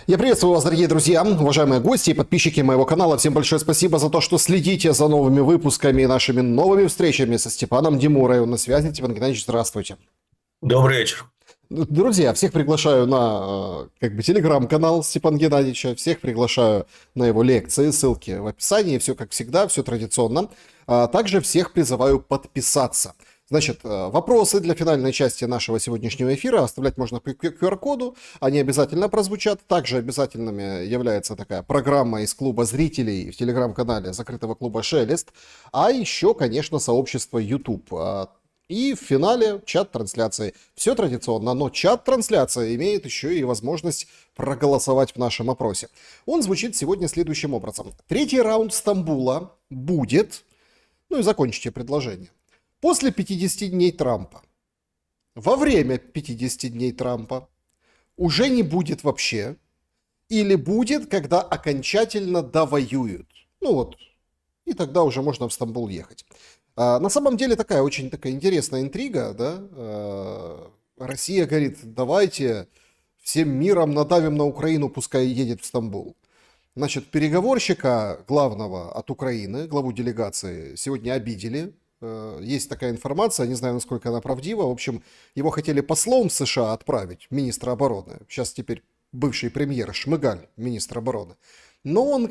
Я приветствую вас, дорогие друзья, уважаемые гости и подписчики моего канала. Всем большое спасибо за то, что следите за новыми выпусками и нашими новыми встречами со Степаном Демурой. Он на связи. Степан Геннадьевич, здравствуйте. Добрый вечер. Друзья, всех приглашаю на телеграм-канал Степана Геннадьевича, всех приглашаю на его лекции, ссылки в описании, все как всегда, все традиционно. Также всех призываю подписаться. Значит, вопросы для финальной части нашего сегодняшнего эфира оставлять можно по QR-коду, они обязательно прозвучат. Также обязательными является такая программа из клуба зрителей в телеграм-канале закрытого клуба «Шелест», а еще, конечно, сообщество YouTube. И в финале чат трансляции. Все традиционно, но чат трансляции имеет еще и возможность проголосовать в нашем опросе. Он звучит сегодня следующим образом. Третий раунд Стамбула будет... Ну и закончите предложение. После 50 дней Трампа, во время 50 дней Трампа, уже не будет вообще, или будет, когда окончательно довоюют. Ну вот, и тогда уже можно в Стамбул ехать. На самом деле очень такая интересная интрига, да? Россия говорит, давайте всем миром надавим на Украину, пускай едет в Стамбул. Значит, переговорщика главного от Украины, главу делегации, сегодня обидели. Есть такая информация, не знаю, насколько она правдива. В общем, его хотели послом в США отправить, министра обороны. Сейчас теперь бывший премьер Шмыгаль, министр обороны. Но он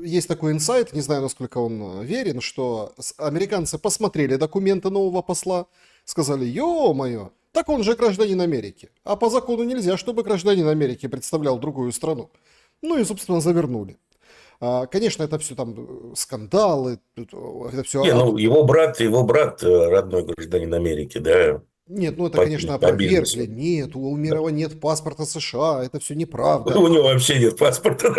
есть такой инсайт, не знаю, насколько он верен, что американцы посмотрели документы нового посла, сказали, ё-моё, так он же гражданин Америки. А по закону нельзя, чтобы гражданин Америки представлял другую страну. Ну и, собственно, завернули. Конечно, это все там скандалы, это все... Не, ну, его брат родной гражданин Америки, да, Нет, ну это, конечно, по опровергли. бизнесу. Нет, у Да. Умерова нет паспорта США, это все неправда. У него вообще нет паспорта.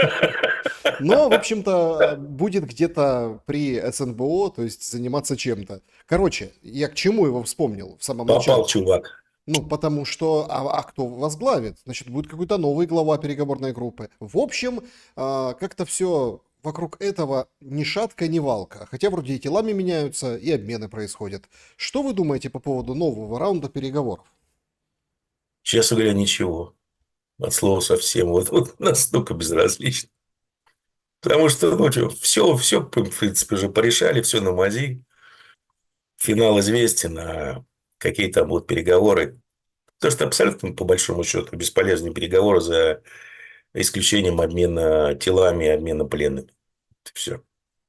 Но, в общем-то, будет где-то при СНБО, то есть заниматься чем-то. Короче, я к чему его вспомнил в самом Попал начале? чувак. Ну, потому что, кто возглавит? Значит, будет какой-то новый глава переговорной группы. В общем, как-то все вокруг этого ни шатка, ни валка. Хотя вроде и телами меняются, и обмены происходят. Что вы думаете по поводу нового раунда переговоров? Честно говоря, ничего. От слова совсем. Вот настолько безразлично. Потому что, ну, все, в принципе, уже порешали, все на мази. Финал известен, а какие там будут переговоры. То, что абсолютно, по большому счету, бесполезные переговоры за исключением обмена телами и обмена пленными. Все.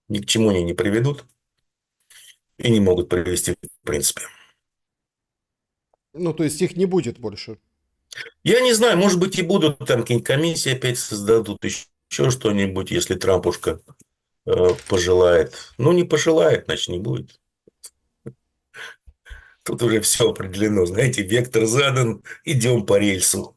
Ни к чему они не приведут и не могут привести в принципе. Ну, то есть их не будет больше. Я не знаю, может быть, и будут там какие-нибудь комиссии опять создадут, еще что-нибудь, если Трампушка пожелает. Ну, не пожелает, значит, не будет. Тут уже все определено. Знаете, вектор задан, идем по рельсу.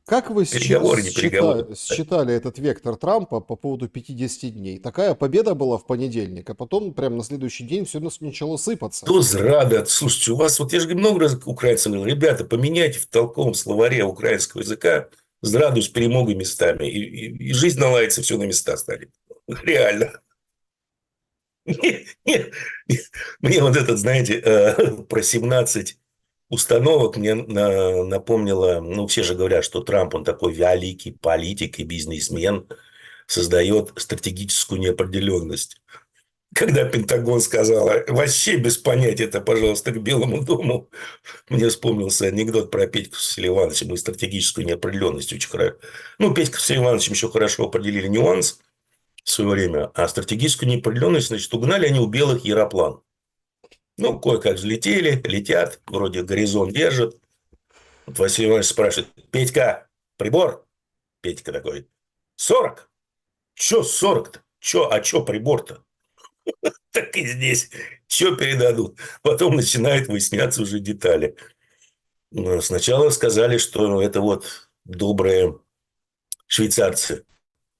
Как вы Переговоры, не переговоры. считали этот вектор Трампа по поводу 50 дней? Такая победа была в понедельник, а потом прям на следующий день все начало сыпаться. То зрада. Слушайте, у вас, вот я же много раз украинцам говорил, ребята, поменяйте в толковом словаре украинского языка зраду с перемогой местами, и жизнь наладится, все на места станет. Реально. Мне вот этот, знаете, про 17 установок мне напомнило, ну, все же говорят, что Трамп, он такой великий политик и бизнесмен, создает стратегическую неопределенность. Когда Пентагон сказал, вообще без понятия это, пожалуйста, к Белому дому, мне вспомнился анекдот про Петьку с Василием Ивановичем и стратегическую неопределенность очень хорошо. Ну, Петька с Василием Ивановичем еще хорошо определили нюанс в свое время, а стратегическую неопределенность, значит, угнали они у белых яроплан. Ну, кое-как взлетели, летят, вроде горизонт держат. Вот Василий Иванович спрашивает, Петька, прибор? Петька такой, 40. Че 40-то? А че прибор-то? Так и здесь. Что передадут? Потом начинают выясняться уже детали. Сначала сказали, что это вот добрые швейцарцы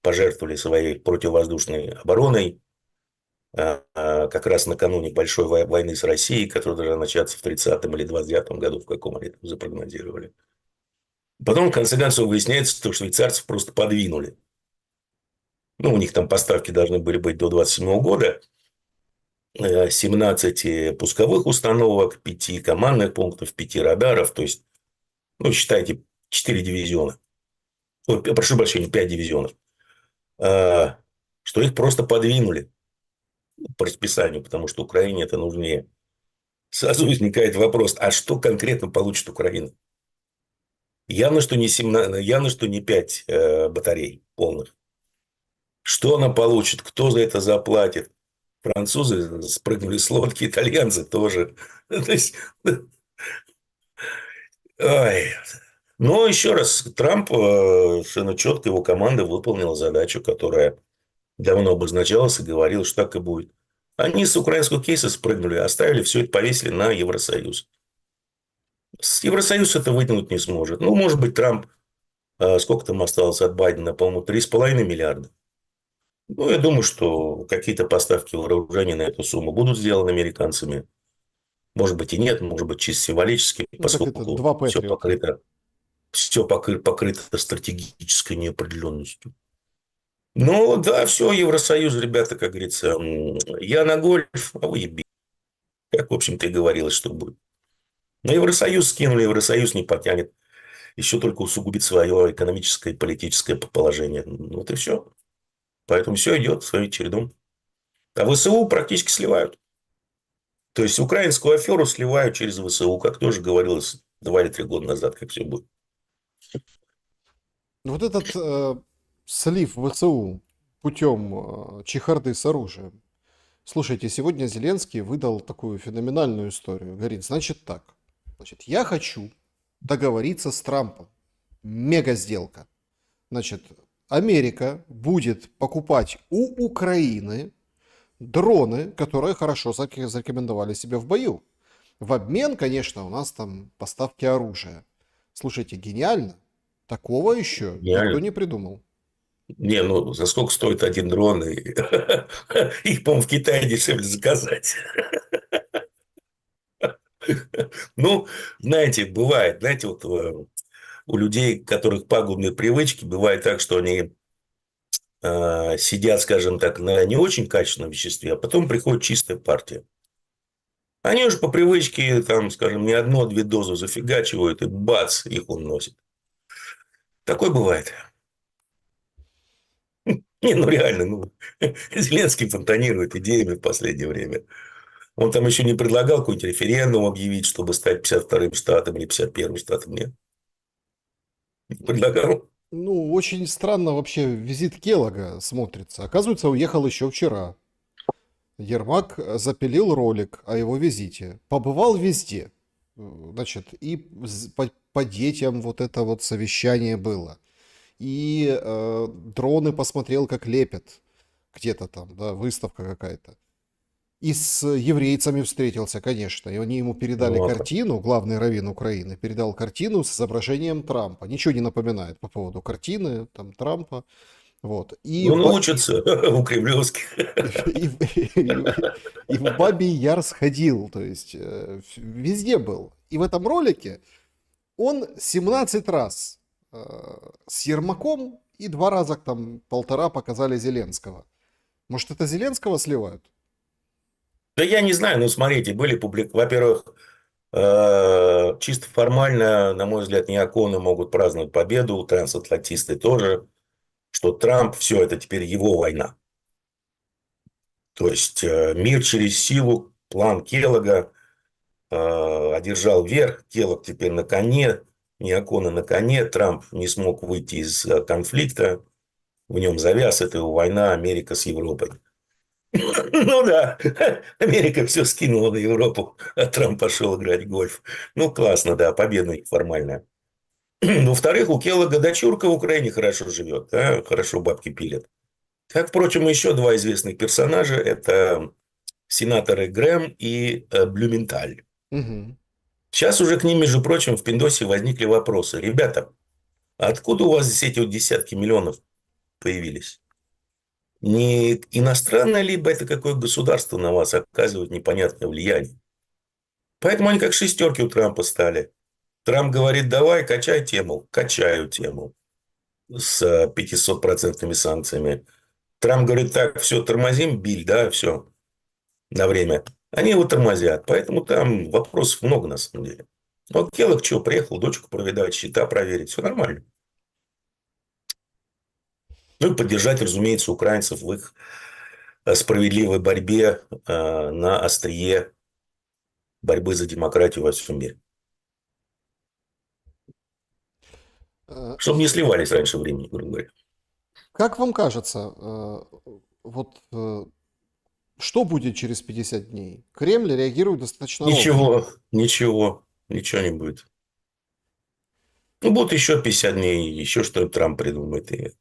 пожертвовали своей противовоздушной обороной как раз накануне большой войны с Россией, которая должна начаться в 30-м или 29-м году, в каком они там запрогнозировали. Потом, в конце концов, выясняется, что швейцарцев просто подвинули. Ну, у них там поставки должны были быть до 27 года. 17 пусковых установок, 5 командных пунктов, 5 радаров. То есть, ну, считайте, 4 дивизиона. Ой, прошу прощения, 5 дивизионов, а, что их просто подвинули по расписанию, потому что Украине это нужнее. Сразу возникает вопрос, а что конкретно получит Украина? Явно, что не 17, явно, что не 5 батарей полных. Что она получит? Кто за это заплатит? Французы спрыгнули с лодки, итальянцы тоже. То есть, ой. Но еще раз, Трамп совершенно четко, его команда выполнила задачу, которая давно обозначалась и говорила, что так и будет. Они с украинского кейса спрыгнули, оставили все это, повесили на Евросоюз. Евросоюз это вытянуть не сможет. Ну, может быть, Трамп, сколько там осталось от Байдена, по-моему, 3,5 миллиарда. Ну, я думаю, что какие-то поставки вооружений на эту сумму будут сделаны американцами. Может быть и нет, может быть чисто символически, Ну, так это поскольку два Патриота. все покрыто стратегической неопределенностью. Ну, да, все, Евросоюз, ребята, как говорится, я на гольф, а вы еби. Как, в общем-то, и говорилось, что будет. Но Евросоюз скинули, Евросоюз не потянет. Еще только усугубит свое экономическое и политическое положение. Ну, вот и все. Поэтому все идет своим чередом. А ВСУ практически сливают. То есть, украинскую аферу сливают через ВСУ, как тоже говорилось 2 или 3 года назад, как все будет. Вот этот слив ВСУ путем чехарды с оружием. Слушайте, сегодня Зеленский выдал такую феноменальную историю. Говорит, значит так. Значит, я хочу договориться с Трампом. Мега сделка. Значит, Америка будет покупать у Украины дроны, которые хорошо зарекомендовали себя в бою. В обмен, конечно, у нас там поставки оружия. Слушайте, гениально. Такого еще никто Реально. не придумал. Не, ну, за сколько стоит один дрон? Их, по-моему, в Китае дешевле заказать. Ну, знаете, бывает, знаете, вот у людей, у которых пагубные привычки, бывает так, что они сидят, скажем так, на не очень качественном веществе, а потом приходит чистая партия. Они уже по привычке, там, скажем, не одну, а 2 дозы зафигачивают, и бац, их уносит. Такое бывает. Не, ну реально, ну, Зеленский фонтанирует идеями в последнее время. Он там еще не предлагал какой-нибудь референдум объявить, чтобы стать 52-м штатом или 51-м штатом, нет? Не предлагал. Ну, очень странно вообще визит Келлога смотрится. Оказывается, уехал еще вчера. Ермак запилил ролик о его визите. Побывал везде. Значит, и по детям вот это вот совещание было. И дроны посмотрел, как лепят. Где-то там, да, выставка какая-то. И с еврейцами встретился, конечно. И они ему передали Вот. картину, главный раввин Украины передал картину с изображением Трампа. Ничего не напоминает по поводу картины, там, Трампа. Вот. Ну, научатся у кремлевских. И, и в Бабий Яр сходил, то есть везде был. И в этом ролике он 17 раз с Ермаком и 2 раза, там, 1,5 показали Зеленского. Может, это Зеленского сливают? Да я не знаю, но смотрите, были Во-первых, чисто формально, на мой взгляд, неоконы могут праздновать победу, трансатлантисты тоже, что Трамп, все это теперь его война. То есть, мир через силу, план Келлога одержал верх, Келлог теперь на коне, неоконы на коне, Трамп не смог выйти из конфликта, в нем завяз, это его война, Америка с Европой. Ну да, Америка все скинула на Европу, а Трамп пошел играть в гольф. Ну, классно, да, победа их формальная. Во-вторых, у Келлога дочурка в Украине хорошо живет, да, хорошо бабки пилят. Как, впрочем, еще 2 известных персонажа. Это сенаторы Грэм и Блюменталь. Угу. Сейчас уже к ним, между прочим, в Пиндосе возникли вопросы. Ребята, а откуда у вас здесь эти вот десятки миллионов появились? Не иностранное, либо это какое государство на вас оказывает непонятное влияние? Поэтому они как шестерки у Трампа стали. Трамп говорит, давай, качай тему. Качаю тему с 500% санкциями. Трамп говорит, так, все, тормозим, Биль, да, все, на время. Они его тормозят. Поэтому там вопросов много, на самом деле. Вот Келлог что, приехал дочку проведать, счета проверить. Все нормально. Ну и поддержать, разумеется, украинцев в их справедливой борьбе на острие борьбы за демократию во всем мире. Э, Чтобы не сливались раньше времени, грубо говоря. Как вам кажется, вот что будет через 50 дней? Кремль реагирует достаточно ровно. Ничего, ничего, ничего не будет. Ну, будут еще 50 дней, еще что-нибудь Трамп придумает. И...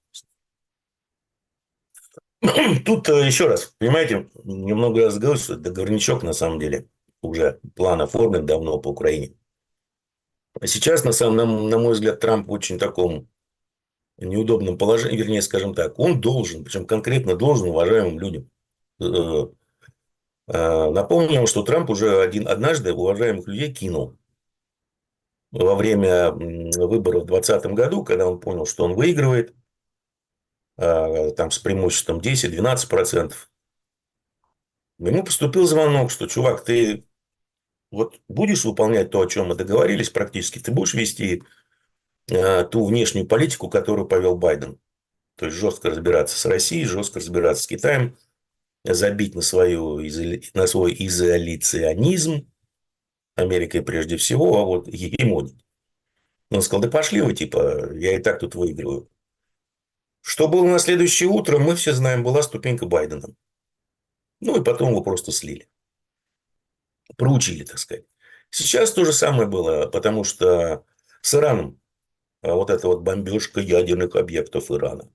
Тут еще раз, понимаете, немного раз говорил, что договорничок на самом деле уже план оформлен давно по Украине. А сейчас, на мой взгляд, Трамп в очень таком неудобном положении, вернее, скажем так, он должен, причем конкретно должен уважаемым людям. Э, Напомним, что Трамп уже однажды уважаемых людей кинул во время выборов в 2020 году, когда он понял, что он выигрывает, там с преимуществом 10-12%. Ему поступил звонок, что, чувак, ты вот будешь выполнять то, о чем мы договорились практически, ты будешь вести ту внешнюю политику, которую повел Байден. То есть жестко разбираться с Россией, жестко разбираться с Китаем, забить на свой изоляционизм, Америкой прежде всего, а вот гегемонить. Он сказал, да пошли вы, типа, я и так тут выигрываю. Что было на следующее утро, мы все знаем, была ступенька Байдена. Ну, и потом его просто слили. Проучили, так сказать. Сейчас то же самое было, потому что с Ираном, вот эта вот бомбежка ядерных объектов Ирана.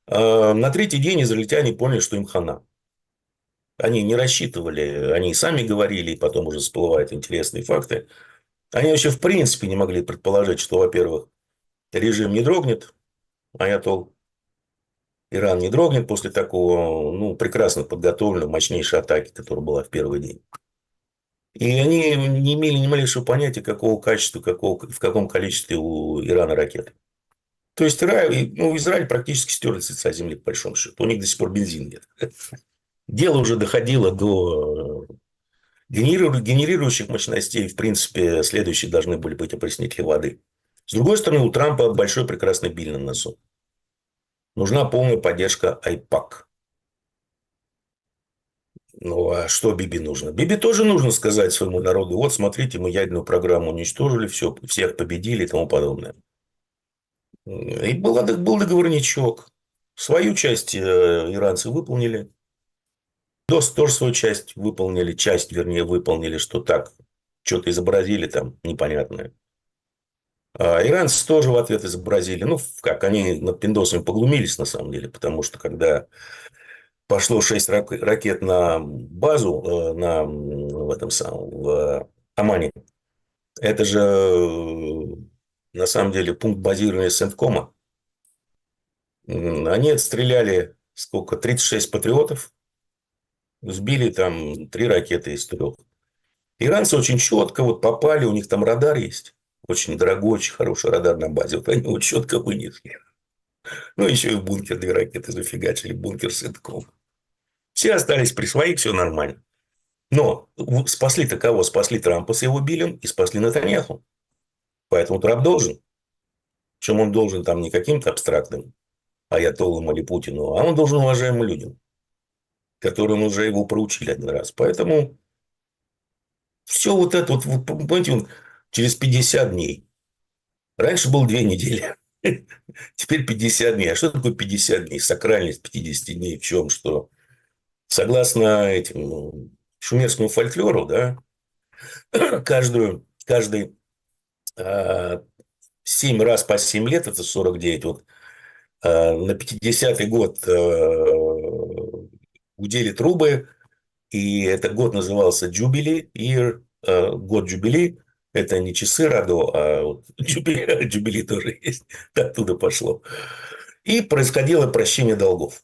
На третий день израильтяне поняли, что им хана. Они не рассчитывали, они и сами говорили, и потом уже всплывают интересные факты. Они вообще в принципе не могли предположить, что, во-первых, режим не дрогнет, аятол Иран не дрогнет после такого, ну, прекрасно подготовленной, мощнейшей атаки, которая была в первый день. И они не имели ни малейшего понятия, какого качества, в каком количестве у Ирана ракет. То есть Израиль практически стер с лица земли, по большому счету. У них до сих пор бензина нет. Дело уже доходило до генерирующих мощностей. В принципе, следующие должны были быть опреснители воды. С другой стороны, у Трампа большой прекрасный биль на носу. Нужна полная поддержка АЙПАК. Ну, а что Биби нужно? Биби тоже нужно сказать своему народу, вот, смотрите, мы ядерную программу уничтожили, все, всех победили и тому подобное. И был договорничок. Свою часть иранцы выполнили. ДОС тоже свою часть выполнили. Часть, вернее, выполнили, что так. Что-то изобразили там непонятное. А иранцы тоже в ответ изобразили. Ну, как, они над пиндосами поглумились, на самом деле. Потому что, когда пошло 6 ракет на базу в этом самом, в Омане, это же на самом деле пункт базирования Сенткома. Они отстреляли сколько? 36 патриотов. Сбили там 3 ракеты из 3. Иранцы очень четко вот попали, у них там радар есть. Очень дорогой, очень хороший радар на базе. Вот они его четко вынесли. Ну, еще и в бункер 2 ракеты зафигачили. Бункер Сентком. Все остались при своих, все нормально. Но спасли-то кого? Спасли Трампа с его билем и спасли Нетаньяху. Поэтому Трамп должен. Чем он должен там не каким-то абстрактным аятоллам или Путину, а он должен уважаемым людям, которым уже его проучили один раз. Поэтому все вот это вот, вы понимаете, через 50 дней. Раньше было 2 недели. Теперь 50 дней. А что такое 50 дней? Сакральность 50 дней в чем? Что согласно шумерскому фольклору, да, каждый 7 раз по 7 лет, это 49, вот на 50-й год гудели трубы, и этот год назывался Jubilee Year, год Jubilee. Это не часы Радо, а вот Jubilee тоже есть. Оттуда пошло. И происходило прощение долгов.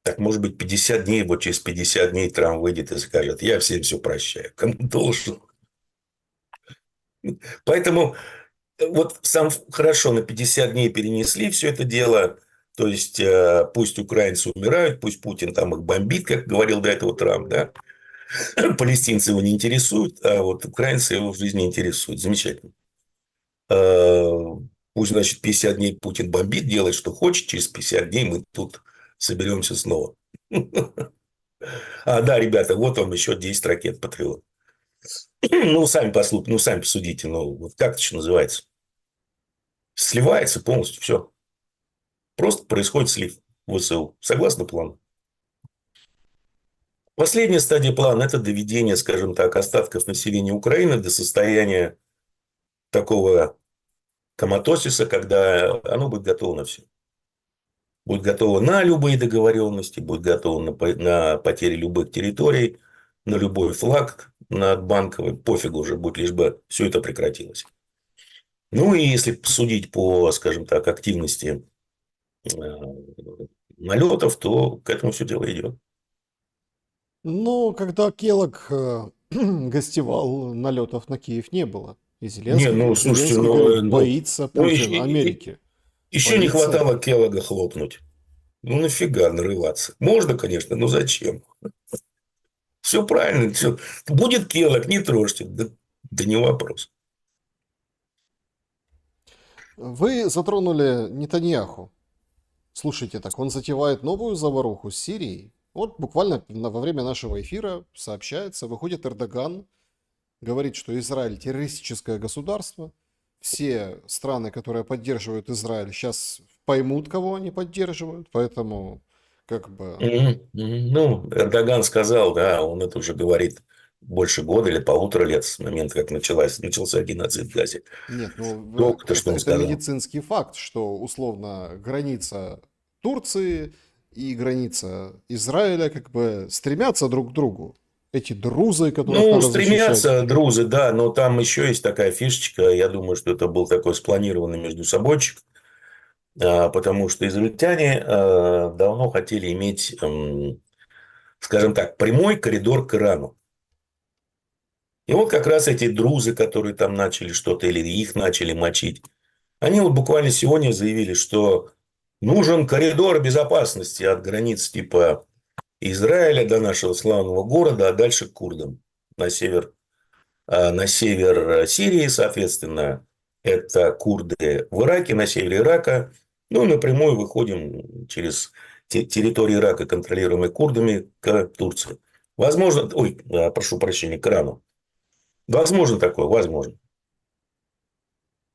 Так, может быть, 50 дней, вот через 50 дней Трамп выйдет и скажет, я всем все прощаю, кому должен. Поэтому вот сам хорошо на 50 дней перенесли все это дело. То есть, пусть украинцы умирают, пусть Путин там их бомбит, как говорил до этого Трамп, да. Палестинцы его не интересуют, а вот украинцы его в жизни интересуют. Замечательно. Вот Пусть, значит, 50 дней Путин бомбит, делает, что хочет. Через 50 дней мы тут соберемся снова. А, да, ребята, вот вам еще 10 ракет Патриот. Ну, сами послушайте, ну, сами посудите. Ну, вот как это еще называется? Сливается полностью все. Просто происходит слив ВСУ. Согласно плану. Последняя стадия плана – это доведение, скажем так, остатков населения Украины до состояния такого коматосиса, когда оно будет готово на все. Будет готово на любые договоренности, будет готово на потери любых территорий, на любой флаг над банковой. Пофигу уже будет, лишь бы все это прекратилось. Ну, и если судить по, скажем так, активности налетов, то к этому все дело идет. Но когда Келлог гостевал, налетов на Киев не было. И Не, ну, слушайте, Зеленский говорит, ну, боится ну Путин Америки. еще не Боится. хватало Келлога хлопнуть. Ну, нафига нарываться? Можно, конечно, но зачем? Все правильно. Все. Будет Келлог, не трожьте. Да, да не вопрос. Вы затронули Нетаньяху. Слушайте, так он затевает новую заваруху с Сирией. Вот буквально во время нашего эфира сообщается, выходит Эрдоган, говорит, что Израиль террористическое государство. Все страны, которые поддерживают Израиль, сейчас поймут, кого они поддерживают. Поэтому, как бы... Ну, Эрдоган сказал, да, он это уже говорит больше года или полутора лет с момента, как начался геноцид в Газе. Нет, ну Только-то что он это сказал. медицинский факт, что условно граница Турции и граница Израиля как бы стремятся друг к другу. Эти друзы, которых Ну, надо защищать. стремятся друзы, да, но там еще есть такая фишечка. Я думаю, что это был такой спланированный между собойчик, потому что израильтяне давно хотели иметь, скажем так, прямой коридор к Ирану. И вот как раз эти друзы, которые там начали что-то или их начали мочить, они вот буквально сегодня заявили, что нужен коридор безопасности от границ типа Израиля до нашего славного города, а дальше к курдам на север Сирии, соответственно, это курды в Ираке, на севере Ирака. Ну, и напрямую выходим через территорию Ирака, контролируемой курдами, к Турции. Возможно, прошу прощения, к Ирану. Возможно такое, возможно.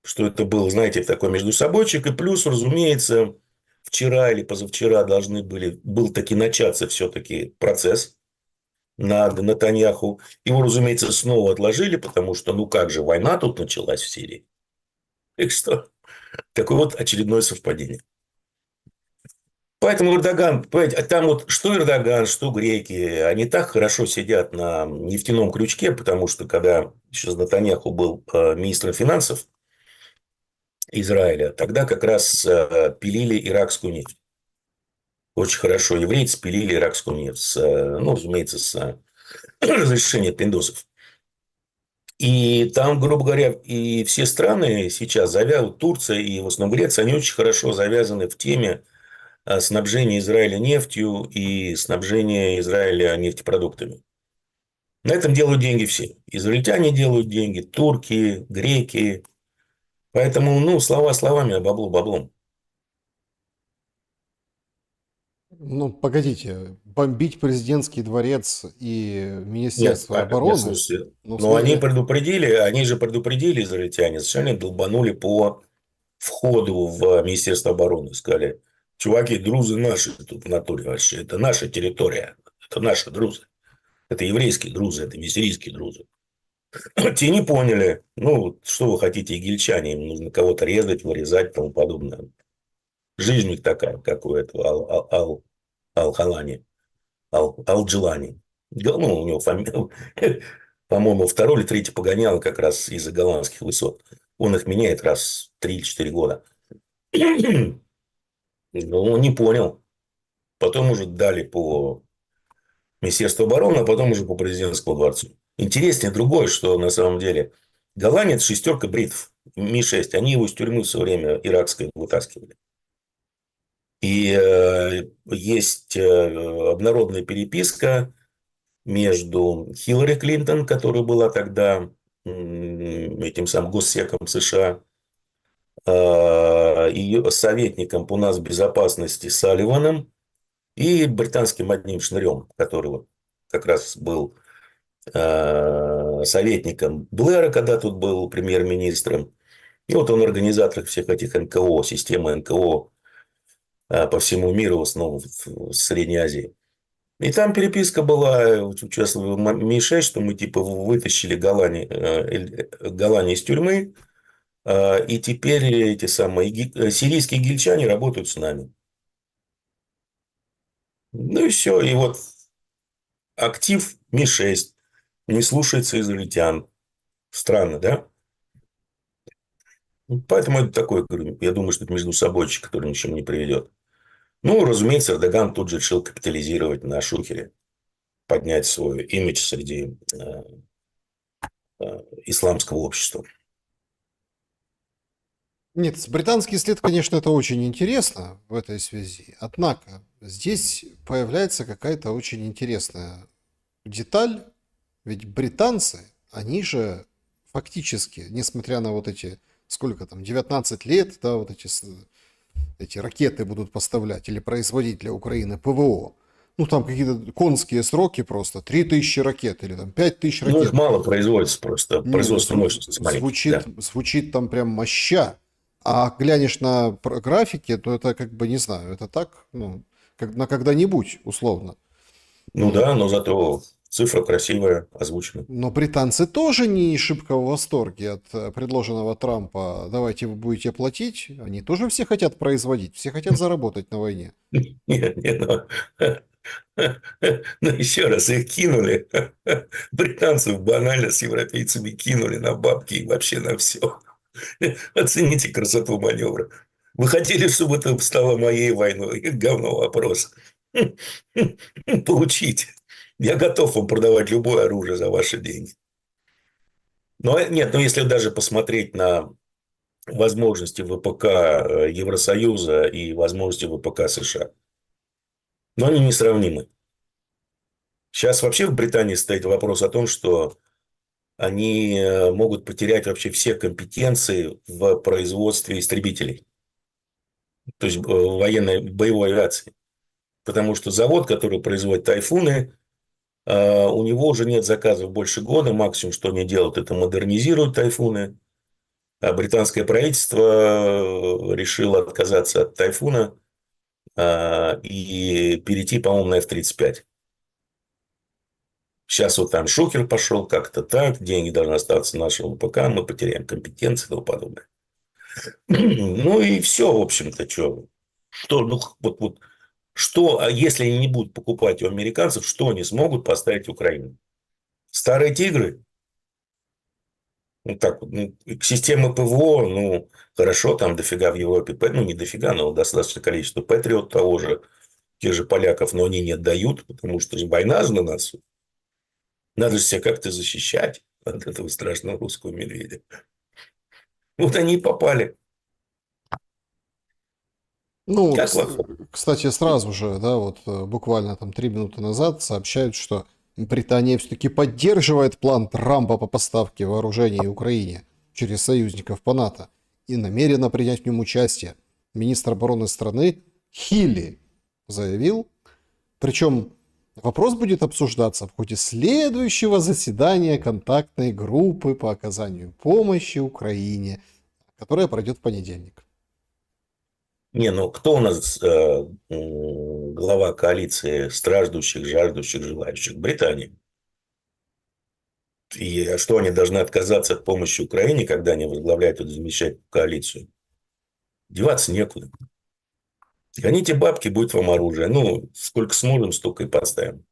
Что это был, знаете, такой между собойчик. И плюс, разумеется, вчера или позавчера был таки начаться все-таки процесс над Нетаньяху. Его, разумеется, снова отложили, потому что, ну как же, война тут началась в Сирии. Так что, такое вот очередное совпадение. Поэтому Эрдоган, понимаете, там вот что Эрдоган, что греки, они так хорошо сидят на нефтяном крючке, потому что когда еще Нетаньяху был министром финансов Израиля, тогда как раз пилили иракскую нефть. Очень хорошо еврейцы пилили иракскую нефть, ну, разумеется, с разрешения пиндосов. И там, грубо говоря, и все страны сейчас завязаны, Турция и в основном Греция, они очень хорошо завязаны в теме снабжения Израиля нефтью и снабжения Израиля нефтепродуктами. На этом делают деньги все. Израильтяне делают деньги, турки, греки. Поэтому, ну, слова словами, а бабло баблом. Ну, погодите, бомбить президентский дворец и Нет, Министерство нет, обороны, слушайте, ну, в но смысле, они же предупредили израильтяне, совершенно они долбанули по входу в Министерство обороны. Сказали, чуваки, друзы наши тут в натуре вообще, это наша территория, это наши друзы. Это еврейские друзы, это миссерийские друзы. Те не поняли. Ну, что вы хотите, игильчане, им нужно кого-то резать, вырезать и тому подобное. Жизнь у них такая, как у этого Ал-Халани, Ал-Джилани. Ну, у него фамилия, по-моему, второй или третий погонял как раз из-за голландских высот. Он их меняет раз в 3 или 4 года. Ну, он не понял. Потом уже дали по Министерству обороны, а потом уже по президентскому дворцу. Интереснее другое, что на самом деле голландец шестерка бритв Ми-6, они его из тюрьмы в свое время иракской вытаскивали. И есть обнародная переписка между Хиллари Клинтон, которая была тогда этим самым госсеком США, ее советником по нацбезопасности Салливаном и британским одним шнырем, который вот как раз был советником Блэра, когда тут был премьер-министром. И вот он организатор всех этих НКО, системы НКО по всему миру, в основном в Средней Азии. И там переписка была, участвовал Ми-6, что мы типа вытащили Голлани из тюрьмы, и теперь эти самые сирийские гильчане работают с нами. Ну и все. И вот актив Ми-6 не слушается израильтян. Странно, да? Поэтому это такое, я думаю, что это между собойчик, который ни к чему не приведет. Ну, разумеется, Эрдоган тут же решил капитализировать на шухере, поднять свой имидж среди исламского общества. Нет, британский след, конечно, это очень интересно в этой связи. Однако здесь появляется какая-то очень интересная деталь. Ведь британцы, они же фактически, несмотря на вот эти, сколько там, 19 лет, да, вот эти ракеты будут поставлять или производить для Украины ПВО. Ну, там какие-то конские сроки просто, 3000 ракет или там 5000 Ну, их ракет. мало производится просто. Не, ну Производственная мощность маленькая. звучит, Да. звучит там прям моща. А глянешь на графики, то это как бы, не знаю, это так, ну, как на когда-нибудь, условно. Ну да, но зато цифра красивая, озвучена. Но британцы тоже не шибко в восторге от предложенного Трампа. Давайте вы будете платить. Они тоже все хотят производить, все хотят заработать на войне. Нет, нет, но еще раз их кинули. Британцев банально с европейцами кинули на бабки и вообще на все. Оцените красоту маневра. Вы хотели, чтобы это стало моей войной? Говно вопрос. Получите. Я готов вам продавать любое оружие за ваши деньги. Но нет, но если даже посмотреть на возможности ВПК Евросоюза и возможности ВПК США, но они несравнимы. Сейчас вообще в Британии стоит вопрос о том, что они могут потерять вообще все компетенции в производстве истребителей, то есть военной боевой авиации. Потому что завод, который производит тайфуны, у него уже нет заказов больше года. Максимум, что они делают, это модернизируют тайфуны. А британское правительство решило отказаться от тайфуна и перейти, по-моему, на F-35. Сейчас вот там шухер пошел, как-то так, деньги должны остаться нашему ВПК, мы потеряем компетенции и тому подобное. Ну и все, в общем-то, что, ну, вот, что, а если они не будут покупать у американцев, что они смогут поставить Украине? Старые тигры? Ну, так вот, ну, системы ПВО, ну, хорошо, там дофига в Европе, ну, не дофига, но достаточное количество Патриот того же, тех же поляков, но они не отдают, потому что же война же на нас. Надо же себя как-то защищать от этого страшного русского медведя. Вот они и попали. Ну, Как вам? кстати, сразу же, да, вот буквально там 3 минуты назад сообщают, что Британия все-таки поддерживает план Трампа по поставке вооружений Украине через союзников по НАТО и намерена принять в нем участие. Министр обороны страны Хилли заявил, причем вопрос будет обсуждаться в ходе следующего заседания контактной группы по оказанию помощи Украине, которая пройдет в понедельник. Не, ну кто у нас глава коалиции страждущих, жаждущих, желающих? Британия. И что они должны отказаться от помощи Украине, когда они возглавляют эту замечательную коалицию? Деваться некуда. Гоните бабки, будет вам оружие. Ну, сколько сможем, столько и подставим.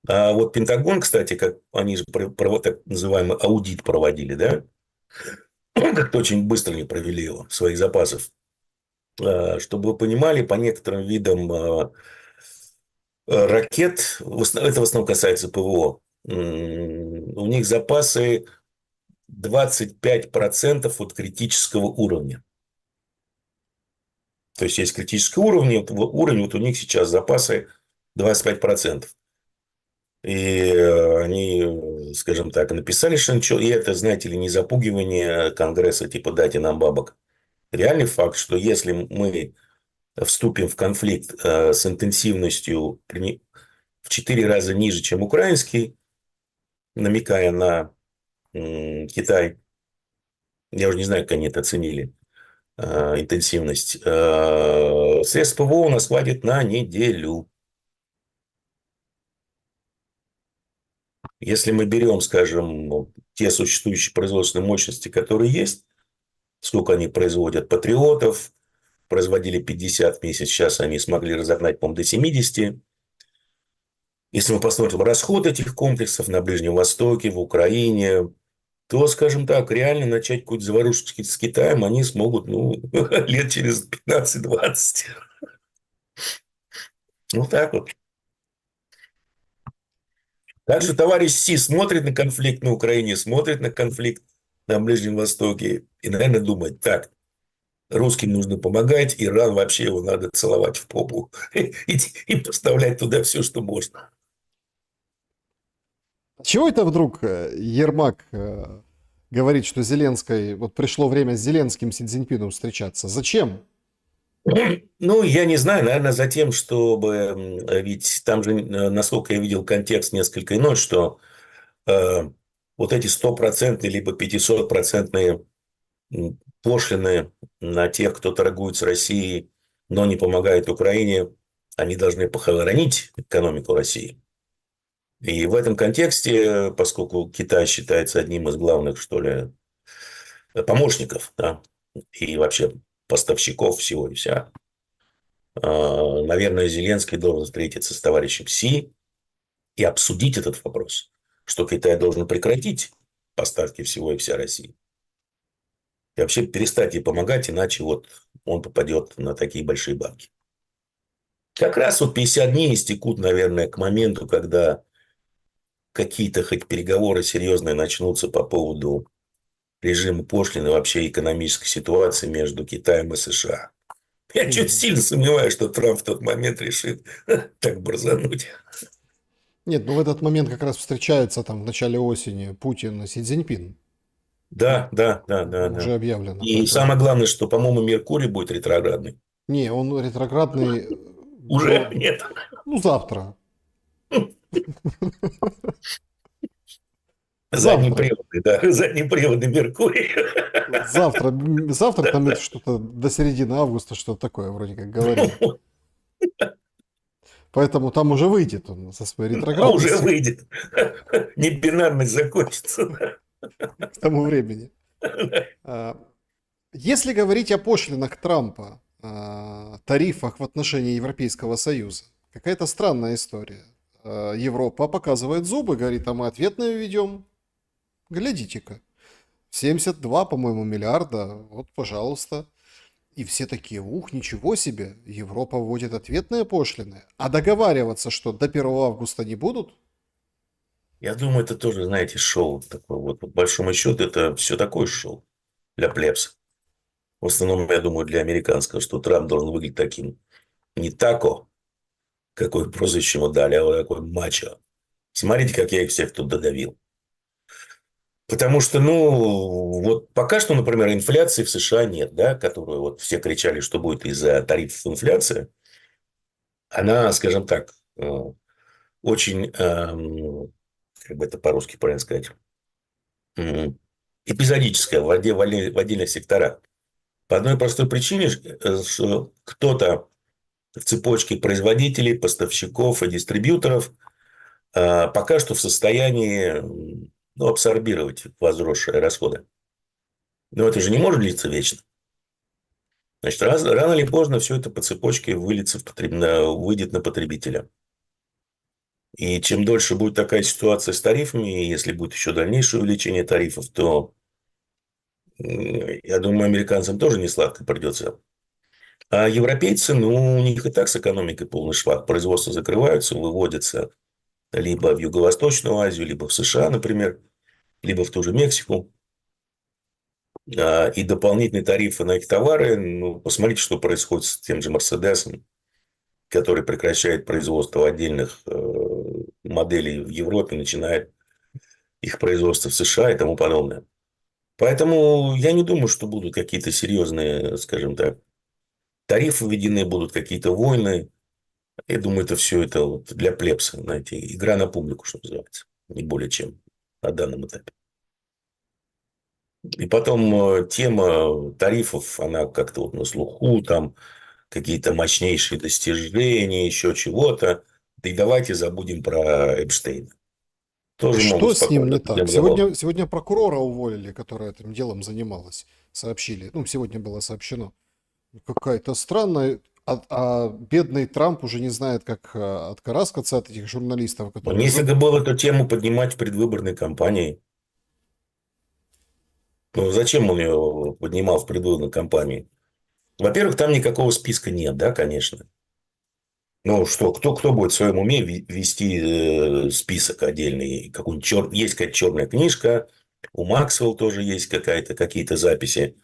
А вот Пентагон, кстати, как они же так называемый аудит проводили, да? Как-то очень быстро не провели его, своих запасов. Чтобы вы понимали, по некоторым видам ракет, это в основном касается ПВО, у них запасы 25% от критического уровня. То есть, есть критический уровень, вот у них сейчас запасы 25%. И они, скажем так, написали, что ничего, и это, знаете ли, не запугивание Конгресса, типа, дайте нам бабок. реальный факт, что если мы вступим в конфликт с интенсивностью в 4 раза ниже, чем украинский, намекая на Китай, я уже не знаю, как они это оценили, интенсивность, средств ПВО у нас хватит на неделю. Если мы берем, скажем, те существующие производственные мощности, которые есть, сколько они производят патриотов, производили 50 в месяц, сейчас они смогли разогнать, по-моему, до 70. Если мы посмотрим расход этих комплексов на Ближнем Востоке, в Украине, то, скажем так, реально начать какую-то заварушку с Китаем они смогут, лет через 15-20. Вот так вот. Так что товарищ Си смотрит на конфликт на Украине, смотрит на конфликт на Ближнем Востоке и, наверное, думает, так, русским нужно помогать, Иран вообще его надо целовать в попу и поставлять туда все, что можно. Чего это вдруг Ермак говорит, что Зеленской, вот пришло время с Зеленским, Си Цзиньпином встречаться? Зачем? Ну, я не знаю, наверное, за тем, чтобы... Ведь там же, насколько я видел, контекст несколько иной, что вот эти 100% либо 500% пошлины на тех, кто торгует с Россией, но не помогает Украине, они должны похоронить экономику России. И в этом контексте, поскольку Китай считается одним из главных, что ли, помощников, да, и вообще поставщиков всего и вся, наверное, Зеленский должен встретиться с товарищем Си и обсудить этот вопрос, что Китай должен прекратить поставки всего и вся России. И вообще перестать ей помогать, иначе вот он попадет на такие большие банки. Как раз вот 50 дней истекут, наверное, к моменту, когда какие-то хоть переговоры серьезные начнутся по поводу режима пошлины, вообще экономической ситуации между Китаем и США. Я чуть сильно сомневаюсь, что Трамп в тот момент решит так борзануть. Нет, ну в этот момент как раз встречаются там в начале осени Путин и Си Цзиньпин. Да. Уже объявлено. И Поэтому... самое главное, что, по-моему, Меркурий будет ретроградный. Не, он ретроградный Уже нет. ну, завтра. Завтра. Заднеприводный, да. Заднеприводный Меркурий. Завтра там это что-то до середины августа, что-то такое вроде как говорили. Поэтому там уже выйдет он со своей ретроградностью. Уже выйдет. Небинарность закончится. К тому времени. Если говорить о пошлинах Трампа, тарифах в отношении Европейского Союза, какая-то странная история. Европа показывает зубы, говорит, а мы ответные ведем. Глядите-ка. 72, по-моему, миллиарда. Вот, пожалуйста. И все такие, ничего себе, Европа вводит ответные пошлины. А договариваться, что до 1 августа не будут? Я думаю, это тоже, знаете, шоу такое. Вот, по большому счету, это все такое шоу для плебса. В основном, я думаю, для американского, что Трамп должен выглядеть таким не тако, какое прозвище ему дали, а вот такой мачо. Смотрите, как я их всех тут додавил. Потому что, вот пока что, например, инфляции в США нет, да, которую вот все кричали, что будет из-за тарифов инфляции. Она, скажем так, очень, как бы это по-русски правильно сказать, эпизодическая в отдельных секторах. По одной простой причине, что кто-то в цепочке производителей, поставщиков и дистрибьюторов пока что в состоянии абсорбировать возросшие расходы. Но это же не может длиться вечно. Значит, рано или поздно все это по цепочке выйдет на потребителя. И чем дольше будет такая ситуация с тарифами, если будет еще дальнейшее увеличение тарифов, то, я думаю, американцам тоже не сладко придется. А европейцы, у них и так с экономикой полный швах. Производства закрываются, выводятся либо в Юго-Восточную Азию, либо в США, например, либо в ту же Мексику. И дополнительные тарифы на их товары. Посмотрите, что происходит с тем же Мерседесом, который прекращает производство отдельных моделей в Европе, начинает их производство в США и тому подобное. Поэтому я не думаю, что будут какие-то серьезные, скажем так, тарифы введены, будут какие-то войны. Я думаю, это все это вот для плебса, знаете, игра на публику, что называется. Не более чем на данном этапе. И потом тема тарифов, она как-то вот на слуху, там какие-то мощнейшие достижения, еще чего-то. Да и давайте забудем про Эпштейна. А Тоже могут что с ним спокойно не отдать так? заложник. Сегодня прокурора уволили, которая этим делом занималась. Сообщили. Ну, сегодня было сообщено. Какая-то странная. А бедный Трамп уже не знает, как откараскаться от этих журналистов, которые... Нефига было эту тему поднимать в предвыборной кампании. Ну, зачем он ее поднимал в предвыборной кампании? Во-первых, там никакого списка нет, да, конечно. Ну что, кто будет в своем уме вести список отдельный? Есть какая-то черная книжка, у Максвелл тоже есть какие-то записи.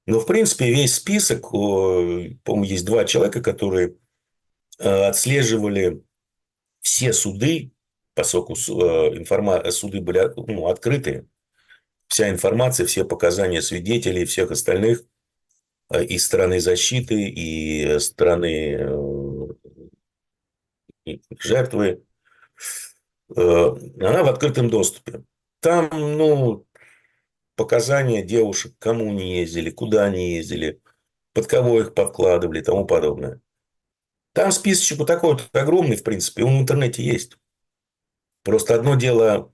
Но, в принципе, весь список, по-моему, есть два человека, которые отслеживали все суды, поскольку суды были ну, открыты, вся информация, все показания свидетелей и всех остальных и стороны защиты, и стороны жертвы, она в открытом доступе. Там, ну, показания девушек, кому они ездили, куда они ездили, под кого их подкладывали и тому подобное. Там списочек вот такой вот огромный, в принципе, он в интернете есть. Просто одно дело,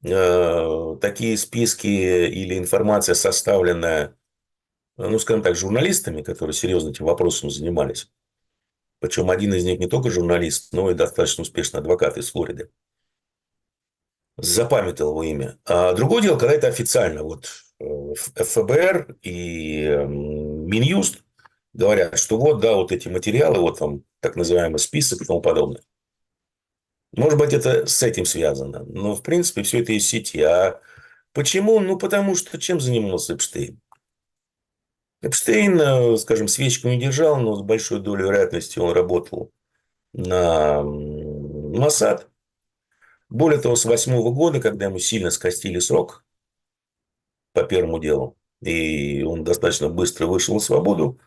такие списки или информация, составленная, ну, скажем так, журналистами, которые серьезно этим вопросом занимались. Причем один из них не только журналист, но и достаточно успешный адвокат из Флориды. Запамятовал его имя. А другое дело, когда это официально. Вот ФБР и Минюст говорят, что вот, да, вот эти материалы, вот там так называемый список и тому подобное. Может быть, это с этим связано. Но, в принципе, все это из сети. А почему? Ну, потому что чем занимался Эпштейн? Эпштейн, скажем, свечку не держал, но с большой долей вероятности он работал на Моссад. Более того, с 2008 года, когда ему сильно скостили срок по первому делу, и он достаточно быстро вышел на свободу,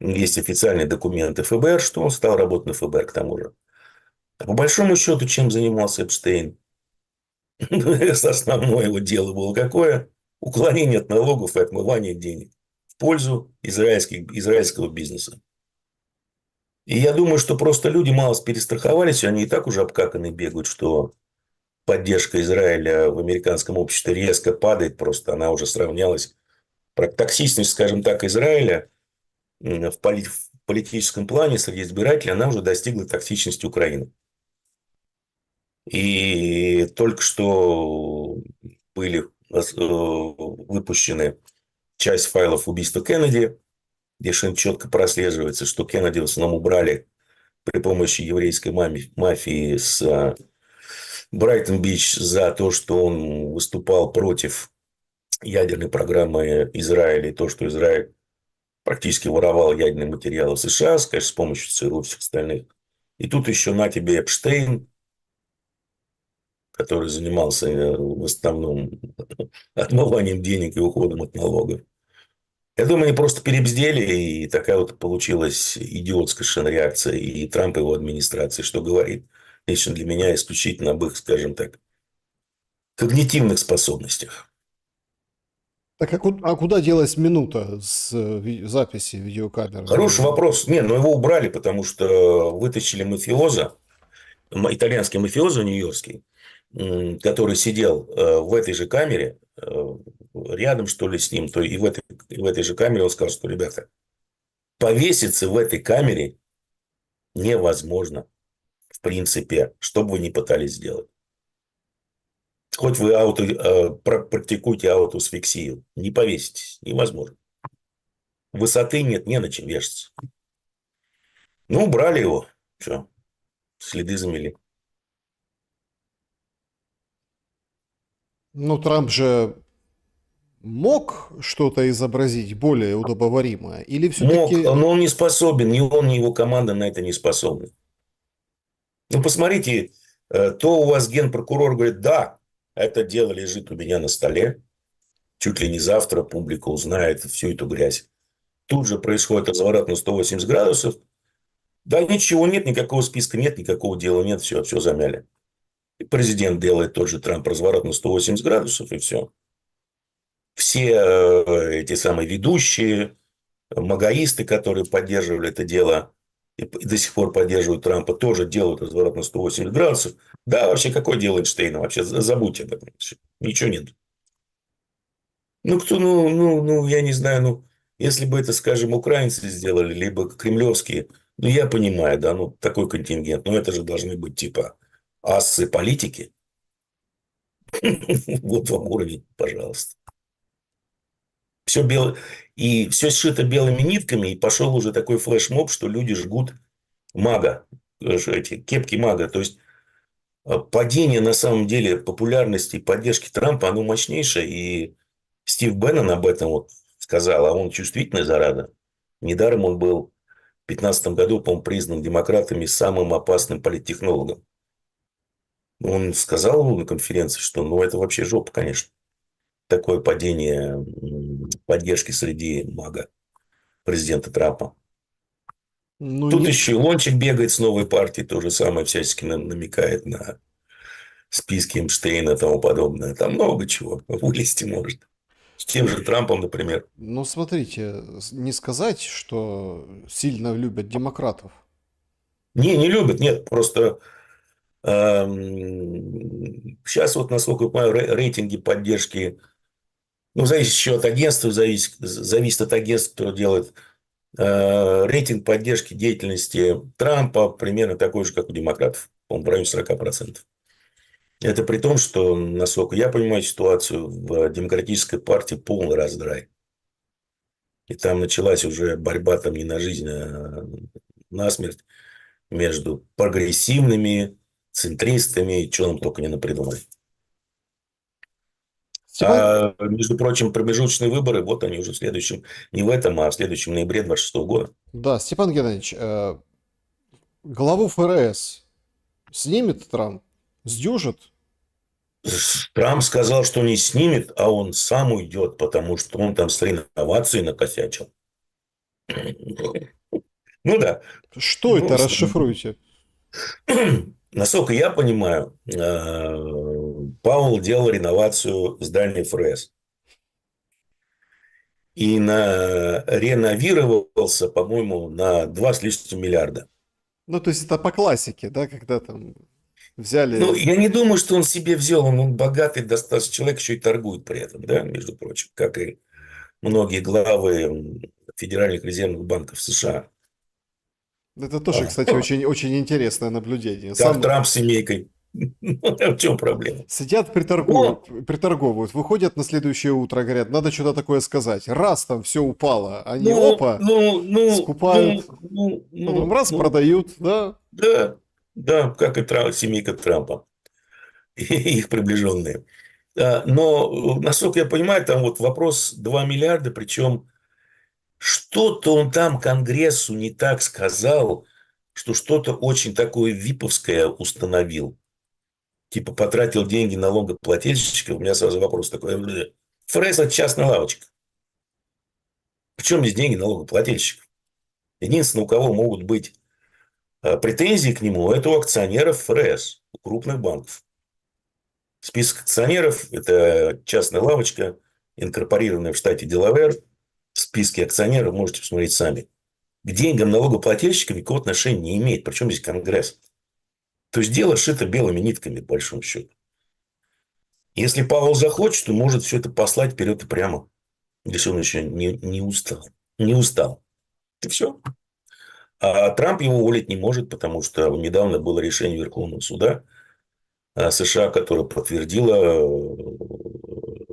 есть официальные документы ФБР, что он стал работать на ФБР к тому же. А по большому счету, чем занимался Эпштейн? Основное его дело было какое? Уклонение от налогов и отмывание денег в пользу израильского бизнеса. И я думаю, что просто люди мало перестраховались, и они и так уже обкаканы бегают, что поддержка Израиля в американском обществе резко падает, просто она уже сравнялась. Токсичность, скажем так, Израиля в политическом плане среди избирателей, она уже достигла токсичности Украины. И только что были выпущены часть файлов убийства Кеннеди, где совершенно четко прослеживается, что Кеннеди в основном убрали при помощи еврейской мафии с Брайтон-Бич за то, что он выступал против ядерной программы Израиля и то, что Израиль практически воровал ядерные материалы в США, конечно, с помощью ЦРУ и всех остальных. И тут еще на тебе Эпштейн, который занимался в основном отмыванием денег и уходом от налогов. Я думаю, они просто перебздели, и такая вот получилась идиотская совершенно реакция и Трампа, и его администрации, что говорит лично для меня исключительно об их, скажем так, когнитивных способностях. Так а куда делась минута с записи видеокамеры? Хороший вопрос. Не, но его убрали, потому что вытащили мафиоза, итальянский мафиоза нью-йоркский, который сидел в этой же камере, рядом, что ли, с ним, то и в этой же камере он сказал, что, ребята, повеситься в этой камере невозможно, в принципе, что бы вы ни пытались сделать. Хоть вы практикуйте аутосфиксию, не повеситесь, невозможно. Высоты нет, не на чем вешаться. Ну, убрали его, что, следы замели. Ну, Трамп же мог что-то изобразить более удобоваримое? Или Мог, все-таки... но он не способен, ни он, ни его команда на это не способны. Ну, посмотрите, то у вас генпрокурор говорит, да, это дело лежит у меня на столе. чуть ли не завтра публика узнает всю эту грязь. Тут же происходит разворот на 180 градусов. Да ничего нет, никакого списка нет, никакого дела нет, все замяли. И президент делает тот же Трамп разворот на 180 градусов, и все. Все эти самые ведущие, магаисты, которые поддерживали это дело и до сих пор поддерживают Трампа, тоже делают разворот на 180 градусов. Да, вообще, какое дело Эйнштейна? Вообще, забудьте об этом. Ничего нет. Ну, кто, я не знаю, если бы это, скажем, украинцы сделали, либо кремлевские, я понимаю, да, такой контингент, но это же должны быть, типа, ассы политики. Вот вам уровень, пожалуйста. Все бело... И все сшито белыми нитками, и пошел уже такой флешмоб, что люди жгут мага, эти кепки мага. То есть, падение, на самом деле, популярности и поддержки Трампа, оно мощнейшее, и Стив Беннон об этом вот сказал, а он чувствительная зараза. Недаром он был в 2015 году, по-моему, признан демократами самым опасным политтехнологом. Он сказал на конференции, что это вообще жопа, конечно. Такое падение поддержки среди мага президента Трампа. Ну, Тут не... еще и Лончик бегает с новой партией, то же самое всячески намекает на списки Эйнштейна и тому подобное. Там много чего вылезти может. С тем же Трампом, например. Ну, смотрите, не сказать, что сильно любят демократов. Не любят, нет, просто сейчас вот, насколько я понимаю, рейтинги поддержки, зависит еще от агентства, зависит от агентства, кто делает рейтинг поддержки деятельности Трампа примерно такой же, как у демократов, по-моему, в районе 40%. Это при том, что, насколько я понимаю ситуацию, в демократической партии полный раздрай. И там началась уже борьба там не на жизнь, а на смерть между прогрессивными, центристами, и что нам только не напридумали. Степан, А, между прочим, промежуточные выборы, вот они уже в следующем, не в этом, а в следующем ноябре 26 года. да, Степан Геннадьевич, главу ФРС снимет Трамп? Сдюжит? Трамп сказал, что не снимет, а он сам уйдет, потому что он там с реновацией накосячил. Ну да. Что это? С- Расшифруйте. Насколько я понимаю, Паул делал реновацию здания ФРС. И реновировался, по-моему, на 2 с лишним миллиарда. Ну, то есть это по классике, да, когда там взяли... Я не думаю, что он себе взял, он богатый достаточно человек, еще и торгует при этом, да, между прочим, как и многие главы федеральных резервных банков США. Это тоже, А, кстати, очень, очень интересное наблюдение. Как Сам Трамп с семейкой. В чем проблема? сидят, О, приторговывают, выходят на следующее утро, говорят, надо что-то такое сказать. Раз там все упало, они ну, опа, ну, ну, скупают, ну, ну, потом ну, раз ну, продают, да. да, да, как и семейка Трампа и их приближенные. Но, насколько я понимаю, там вот вопрос 2 миллиарда, причем что-то он там Конгрессу не так сказал, что что-то очень такое виповское установил. Типа потратил деньги налогоплательщиков. У меня сразу вопрос такой. ФРС – это частная лавочка. Причем здесь деньги налогоплательщиков? Единственное, у кого могут быть претензии к нему, это у акционеров ФРС, у крупных банков. Список акционеров – это частная лавочка, инкорпорированная в штате Делавэр. Списки акционеров можете посмотреть сами. К деньгам налогоплательщиков никакого отношения не имеет. Причем здесь Конгресс? То есть дело шито белыми нитками, по большому счету. Если Павел захочет, то может все это послать вперед и прямо. Если он еще не устал. Не устал. И все. А Трамп его уволить не может, потому что недавно было решение Верховного суда США, которое подтвердило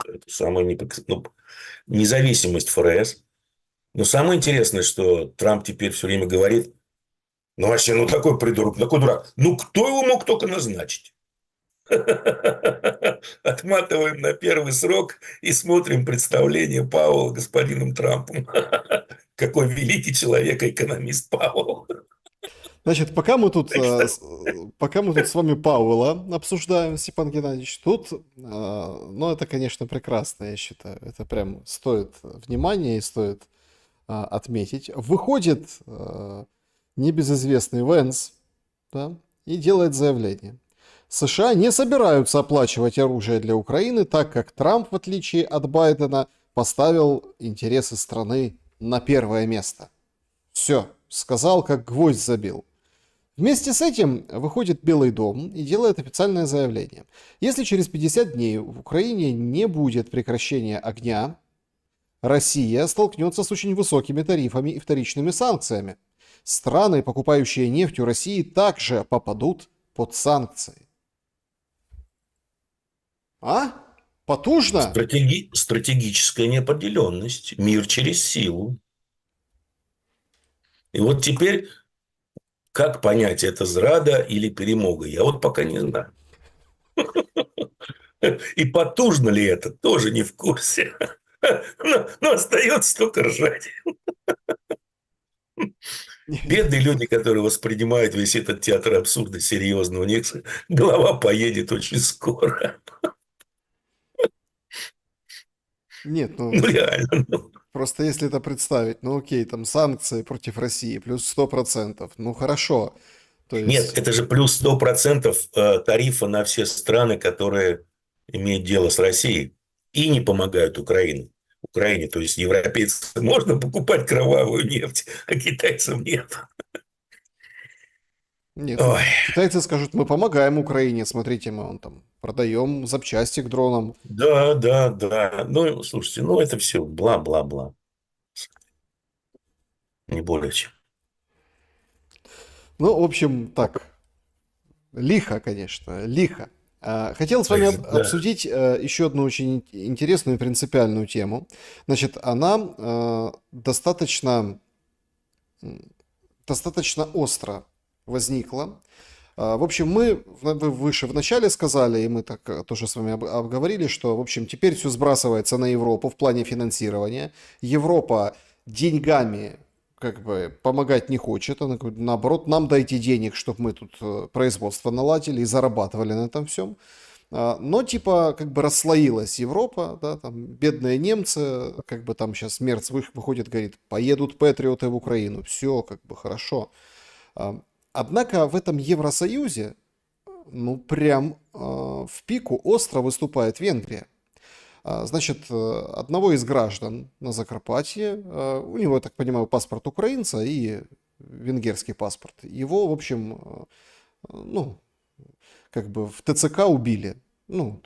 эту самую независимость ФРС. Но самое интересное, что Трамп теперь все время говорит, вообще, такой придурок, такой дурак. Кто его мог только назначить? Отматываем на первый срок и смотрим представление Пауэлла господином Трампом. Какой великий человек, экономист Пауэлл. Значит, пока мы тут, Так что, пока мы тут с вами Пауэлла обсуждаем, Степан Геннадьевич, тут, ну, это, конечно, прекрасно, я считаю. Это прям стоит внимания и стоит отметить. Выходит небезызвестный Венс, да, и делает заявление. США не собираются оплачивать оружие для Украины, так как Трамп, в отличие от Байдена, поставил интересы страны на первое место. Все, сказал, как гвоздь забил. Вместе с этим выходит Белый дом и делает официальное заявление. Если через 50 дней в Украине не будет прекращения огня, Россия столкнется с очень высокими тарифами и вторичными санкциями. Страны, покупающие нефть у России, также попадут под санкции. А? Потужно? стратегическая неопределенность, мир через силу. И вот теперь, как понять, это зрада или перемога, я вот пока не знаю. И потужно ли это, тоже не в курсе. Но остается только ржать. Бедные люди, которые воспринимают весь этот театр абсурда серьезно, у них голова поедет очень скоро. Нет, ну Ну, реально. Ну. просто если это представить, ну окей, там санкции против России плюс 100%, ну хорошо. То Нет, есть, это же плюс 100% тарифа на все страны, которые имеют дело с Россией и не помогают Украине. То есть, европейцам можно покупать кровавую нефть, а китайцам нет. нет, ну Ой, китайцы скажут, мы помогаем Украине, смотрите, мы вон там продаем запчасти к дронам. да, да, да. Ну, слушайте, ну это все бла-бла-бла. Не более чем. Ну, в общем, так, лихо, конечно, лихо. Хотел с вами Да. обсудить еще одну очень интересную и принципиальную тему. Значит, она достаточно остро возникла. В общем, вы выше в начале сказали, и мы так тоже с вами обговорили, что, в общем, теперь все сбрасывается на Европу в плане финансирования. Европа деньгами как бы помогать не хочет, она говорит, наоборот, нам дайте денег, чтобы мы тут производство наладили и зарабатывали на этом всем. Но типа как бы расслоилась Европа, да, там бедные немцы, как бы там сейчас Мерц выходит, говорит, поедут патриоты в Украину, все как бы хорошо. Однако в этом Евросоюзе, ну прям в пику остро выступает Венгрия. Значит, одного из граждан на Закарпатье, у него, я так понимаю, паспорт украинца и венгерский паспорт. Его, в общем, ну, как бы в ТЦК убили. Ну,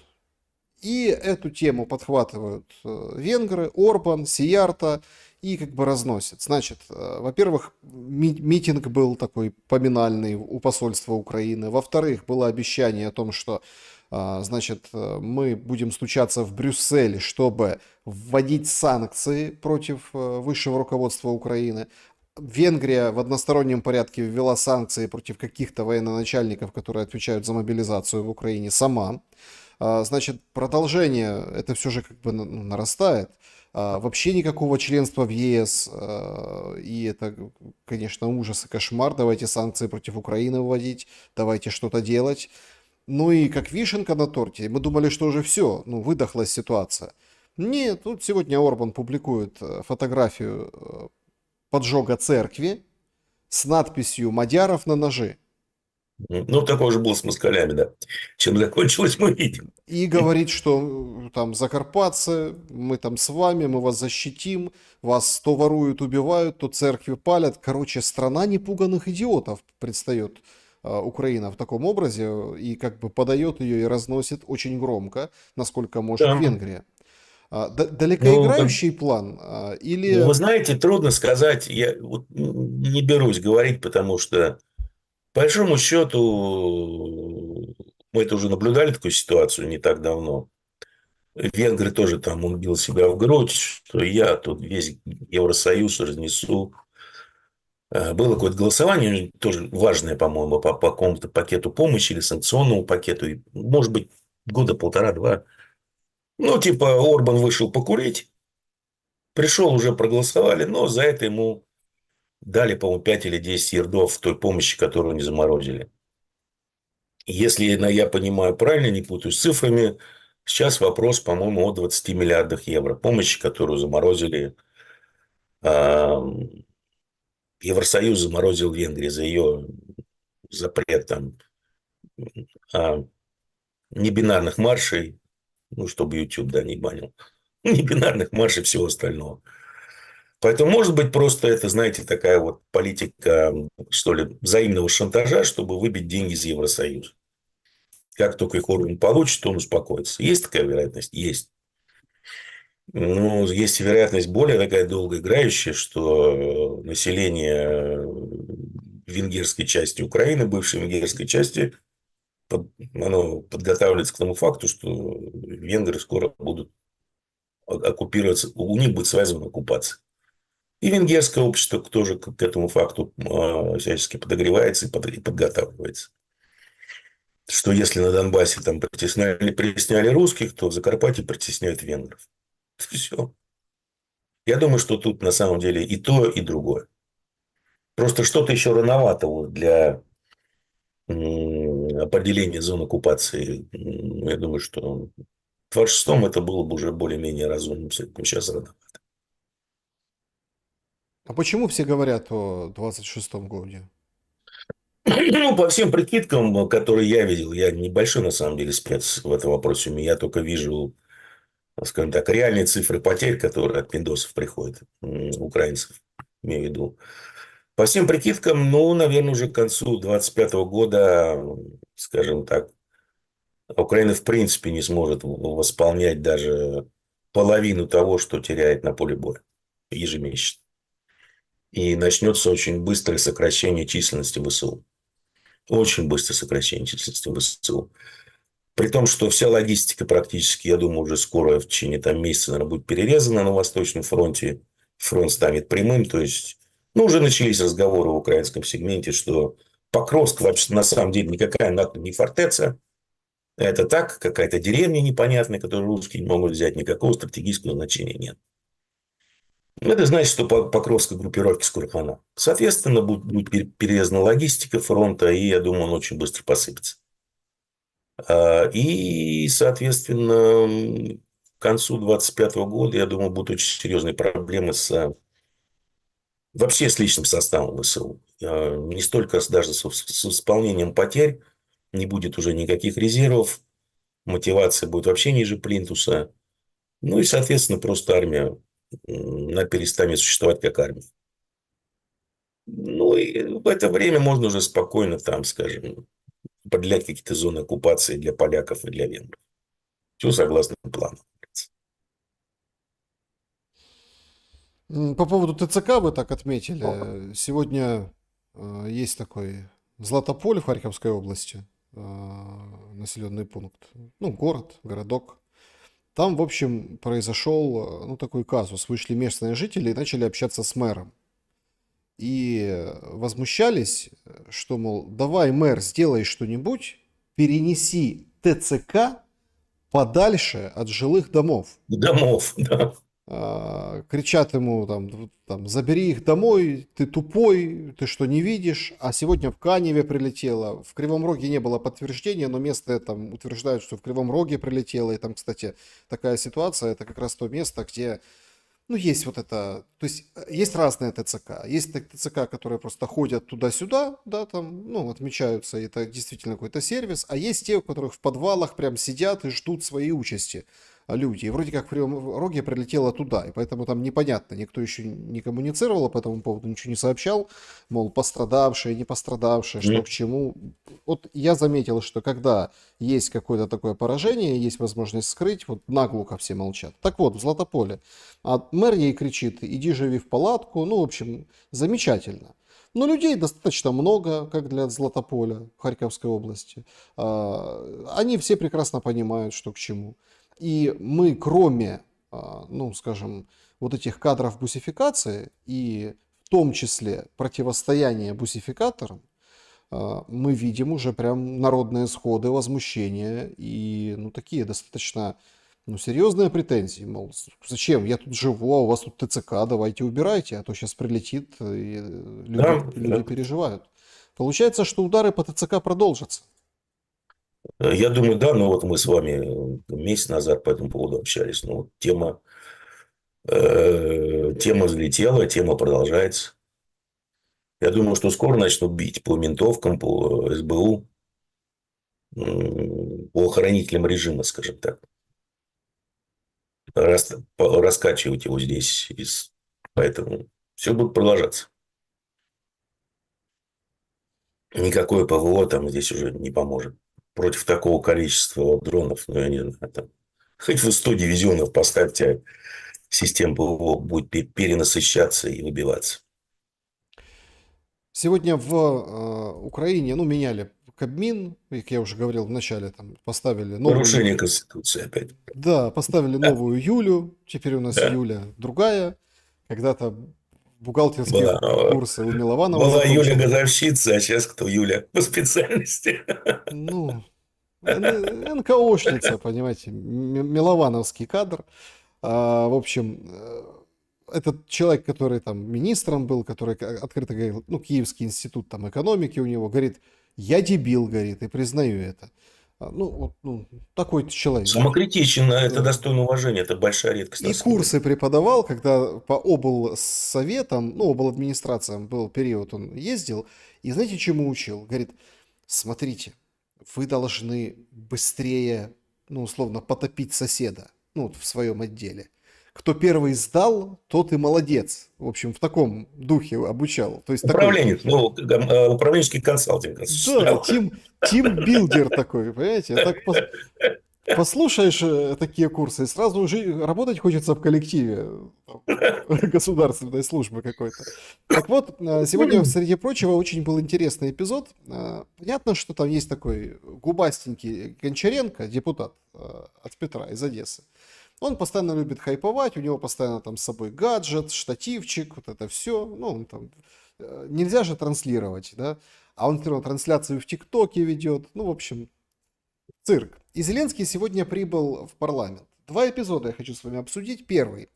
и эту тему подхватывают венгры, Орбан, Сиярта и как бы разносят. Значит, во-первых, митинг был такой поминальный у посольства Украины. Во-вторых, было обещание о том, что значит, мы будем стучаться в Брюссель, чтобы вводить санкции против высшего руководства Украины. Венгрия в одностороннем порядке ввела санкции против каких-то военноначальников, которые отвечают за мобилизацию в Украине сама. Значит, продолжение, это все же как бы нарастает. Вообще никакого членства в ЕС, и это, конечно, ужас и кошмар. Давайте санкции против Украины вводить, давайте что-то делать. Ну и как вишенка на торте, мы думали, что уже все, ну, выдохлась ситуация. Нет, тут сегодня Орбан публикует фотографию поджога церкви с надписью «Мадяров на ножи». Ну, такое же было с москалями, да. Чем закончилось, мы видим. И говорит, что там закарпатцы, мы там с вами, мы вас защитим, вас то воруют, убивают, то церкви палят. Короче, страна непуганных идиотов предстает Украина в таком образе и как бы подает ее и разносит очень громко, насколько может Да. Венгрия. Ну, Далекоиграющий план ну, вы или... знаете, трудно сказать. Я вот не берусь говорить, потому что, по большому счету, мы это уже наблюдали такую ситуацию не так давно. Венгры тоже там, он бил себя в грудь, что я тут весь Евросоюз разнесу. Было какое-то голосование, тоже важное, по-моему, по какому-то пакету помощи или санкционному пакету. И, может быть, года полтора-два. Ну, типа, Орбан вышел покурить, пришел, уже проголосовали, но за это ему дали, по-моему, 5 или 10 ярдов той помощи, которую они заморозили. Если я понимаю правильно, не путаюсь с цифрами, сейчас вопрос, по-моему, о 20 миллиардах евро помощи, которую заморозили. Евросоюз заморозил Венгрии за ее запрет там, а, небинарных маршей, ну, чтобы YouTube, да, не банил, небинарных маршей и всего остального. Поэтому, может быть, просто это, знаете, такая вот политика, что ли, взаимного шантажа, чтобы выбить деньги из Евросоюза. Как только их уровень получит, он успокоится. Есть такая вероятность? Есть. Ну, есть вероятность более такая долгоиграющая, что население венгерской части Украины, бывшей венгерской части, оно подготавливается к тому факту, что венгры скоро будут оккупироваться, у них будет связана оккупация. И венгерское общество тоже к этому факту всячески подогревается и подготавливается. Что если на Донбассе там притесняли русских, то в Закарпатье притесняют венгров. Все. Я думаю, что тут на самом деле и то, и другое. Просто что-то еще рановато вот для определения зон оккупации. Я думаю, что в 26-м это было бы уже более-менее разумным. Сейчас рано. А почему все говорят о 26-м годе? Ну, по всем прикидкам, которые я видел, я небольшой, на самом деле, спец в этом вопросе. Я только вижу, скажем так, реальные цифры потерь, которые от пиндосов приходят, украинцев, имею в виду. По всем прикидкам, ну, наверное, уже к концу 25 года, скажем так, Украина в принципе не сможет восполнять даже половину того, что теряет на поле боя ежемесячно. И начнется очень быстрое сокращение численности ВСУ. Очень быстрое сокращение численности ВСУ. При том, что вся логистика практически, я думаю, уже скоро, в течение там, месяца, наверное, будет перерезана на Восточном фронте. Фронт станет прямым. То есть, ну, уже начались разговоры в украинском сегменте, что Покровск вообще на самом деле никакая нахуй не фортеца. Это так, какая-то деревня непонятная, которую русские не могут взять. Никакого стратегического значения нет. Это значит, что Покровской группировки скоро хана. Соответственно, будет перерезана логистика фронта, и, я думаю, он очень быстро посыпется. И, соответственно, к концу 25 года, я думаю, будут очень серьезные проблемы вообще с личным составом ВСУ. Не столько даже с исполнением потерь, не будет уже никаких резервов, мотивация будет вообще ниже плинтуса. Ну и, соответственно, просто армия перестанет существовать как армия. Ну и в это время можно уже спокойно там, скажем, определять какие-то зоны оккупации для поляков и для венгров. Все согласно плану. По поводу ТЦК вы так отметили. Сегодня есть такой Златополь в Харьковской области, населенный пункт, ну, город, городок. Там, в общем, произошел, ну, такой казус. Вышли местные жители и начали общаться с мэром. И возмущались, что, мол, давай, мэр, сделай что-нибудь, перенеси ТЦК подальше от жилых домов. Домов, да. Кричат ему там, забери их домой, ты тупой, ты что не видишь. А сегодня в Каневе прилетело, в Кривом Роге не было подтверждения, но местные там утверждают, что в Кривом Роге прилетело. И там, кстати, такая ситуация, это как раз то место, где, ну, есть вот это, то есть есть разные ТЦК. Есть ТЦК, которые просто ходят туда-сюда, да, там, ну, отмечаются, и это действительно какой-то сервис. А есть те, у которых в подвалах прям сидят и ждут своей участи люди. И вроде как в Кривом Роге прилетело туда, и поэтому там непонятно, никто еще не коммуницировал по этому поводу, ничего не сообщал, мол, пострадавшие, не пострадавшие, что к чему. Вот я заметил, что когда есть какое-то такое поражение, есть возможность скрыть, вот наглухо все молчат. Так вот, в Златополе, а мэр ей кричит, иди живи в палатку, ну, в общем, замечательно. Но людей достаточно много, как для Златополя в Харьковской области. Они все прекрасно понимают, что к чему. И мы, кроме, ну, скажем, вот этих кадров бусификации и в том числе противостояния бусификаторам, мы видим уже прям народные сходы, возмущения и, ну, такие достаточно Ну, серьезные претензии, мол, зачем? Я тут живу, а у вас тут ТЦК, давайте убирайте, а то сейчас прилетит, и люди, Да, люди да. переживают. Получается, что удары по ТЦК продолжатся. Я думаю, да, но вот мы с вами месяц назад по этому поводу общались. Ну, вот тема взлетела, тема продолжается. Я думаю, что скоро начнут бить по ментовкам, по СБУ, по охранителям режима, скажем так. Раскачивать его здесь. Поэтому все будет продолжаться. Никакое ПВО там здесь уже не поможет. Против такого количества дронов, ну, я не знаю, там, хоть вы 100 дивизионов поставьте, а система ПВО будет перенасыщаться и выбиваться. Сегодня в Украине, ну, меняли Кабмин, как я уже говорил в начале, там поставили новую, Нарушение Конституции опять. да, поставили новую Юлю, теперь у нас Да. Юля другая. Когда-то бухгалтерские Была, курсы у Милованова была Юля закончила. Газовщица, а сейчас кто Юля по специальности? Ну, НКОшница, понимаете, миловановский кадр. В общем, этот человек, который там министром был, который открыто говорил, ну, Киевский институт там экономики у него, говорит, я дебил, говорит, и признаю это. Ну, вот, ну, такой человек. Самокритичен, это Да. достойно уважения, это большая редкость на И самом деле. курсы преподавал, когда по облсоветам, ну, обладминистрациям был период, он ездил, и знаете, чему учил? Говорит, смотрите, вы должны быстрее, ну, условно, потопить соседа, ну, вот в своем отделе. Кто первый сдал, тот и молодец. В общем, в таком духе обучал. То есть такой, Управленец, ну, управленческий консалтинг да, осуществлял. тимбилдер такой, понимаете? Так послушаешь такие курсы, и сразу уже работать хочется в коллективе государственной службы какой-то. Так вот, сегодня, среди прочего, очень был интересный эпизод. Понятно, что там есть такой губастенький Гончаренко, депутат от Петра из Одессы. Он постоянно любит хайповать, у него постоянно там с собой гаджет, штативчик, вот это все. Ну, он там, нельзя же транслировать, да? А он трансляцию в ТикТоке ведет. Ну, в общем, цирк. И Зеленский сегодня прибыл в парламент. Два эпизода я хочу с вами обсудить. Первый.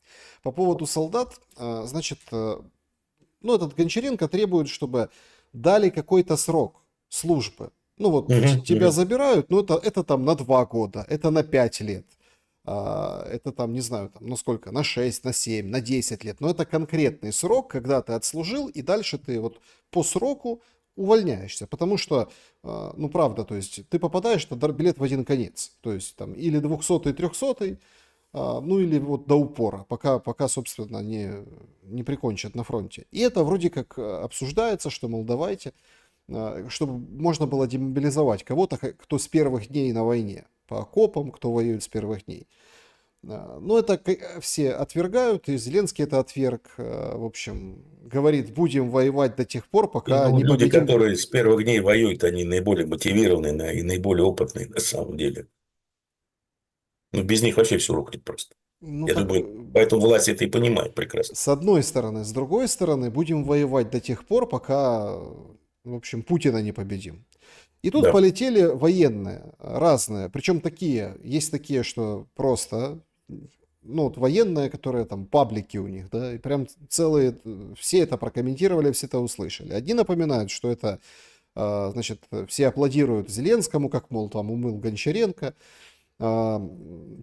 По поводу солдат. Значит, ну, этот Гончаренко требует, чтобы дали какой-то срок службы. Ну, вот Мгм, тебя мгм. забирают, но это там на 2 года, это на 5 лет. Это там, не знаю, там, ну сколько, на 6, на 7, на 10 лет. Но это конкретный срок, когда ты отслужил, и дальше ты вот по сроку увольняешься. Потому что, ну правда, то есть ты попадаешь на билет в один конец. То есть там или 200-й, 300-й, ну или вот до упора, пока собственно, не прикончат на фронте. И это вроде как обсуждается, что, мол, давайте, чтобы можно было демобилизовать кого-то, кто с первых дней на войне, по окопам, кто воюет с первых дней. Но это все отвергают, и Зеленский это отверг. В общем, говорит, будем воевать до тех пор, пока Ну, не люди, победим. которые с первых дней воюют, они наиболее мотивированные и наиболее опытные на самом деле. Ну, без них вообще все рухнет просто. Ну Я так, думаю, поэтому власть это и понимает прекрасно. с одной стороны. С другой стороны, будем воевать до тех пор, пока, в общем, Путина не победим. И тут Да. полетели военные, разные, причем такие, есть такие, что просто, ну вот военные, которые там паблики у них, да, и прям целые, все это прокомментировали, все это услышали. Одни напоминают, что это, значит, все аплодируют Зеленскому, как, мол, там умыл Гончаренко,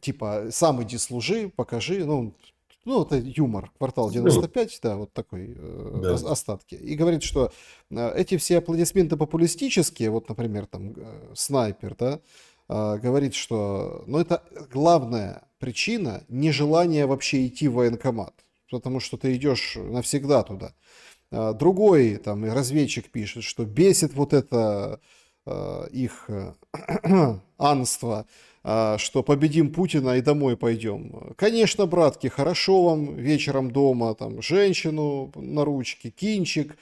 типа, сам иди служи, покажи, ну, это юмор, квартал Ну, 95, да, вот такой да. остатки. И говорит, что эти все аплодисменты популистические, вот, например, там, снайпер, да, говорит, что, ну, это главная причина нежелания вообще идти в военкомат, потому что ты идешь навсегда туда. Другой, там, разведчик пишет, что бесит вот это их анство, что победим Путина и домой пойдем. Конечно, братки, хорошо вам вечером дома, там, женщину на ручке, кинчик,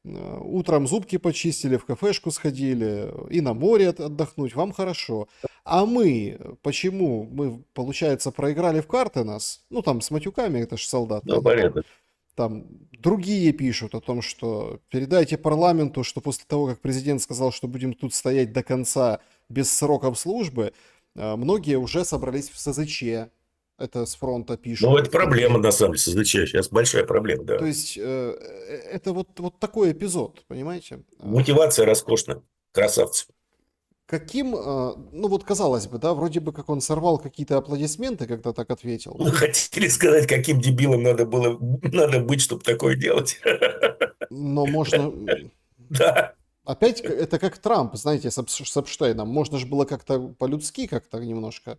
утром зубки почистили, в кафешку сходили и на море отдохнуть, вам хорошо. А мы, почему? Мы, получается, проиграли в карты нас, ну, там, с матюками, это же солдаты, Ну, они там, понятно. там другие пишут о том, что передайте парламенту, что после того, как президент сказал, что будем тут стоять до конца без сроков службы, Многие уже собрались в СЗЧ, это с фронта Ну, пишут. это проблема, на самом деле, с СЗЧ. Сейчас большая проблема, То да. есть это вот такой эпизод, понимаете? Мотивация роскошная. Красавцы. Каким, ну вот казалось бы, да, вроде бы как он сорвал какие-то аплодисменты, когда так ответил. Вы хотели сказать, каким дебилом надо быть, чтобы такое делать? Но можно, Да, опять это как Трамп, знаете, с Эпштейном. Можно же было как-то по-людски, как-то немножко.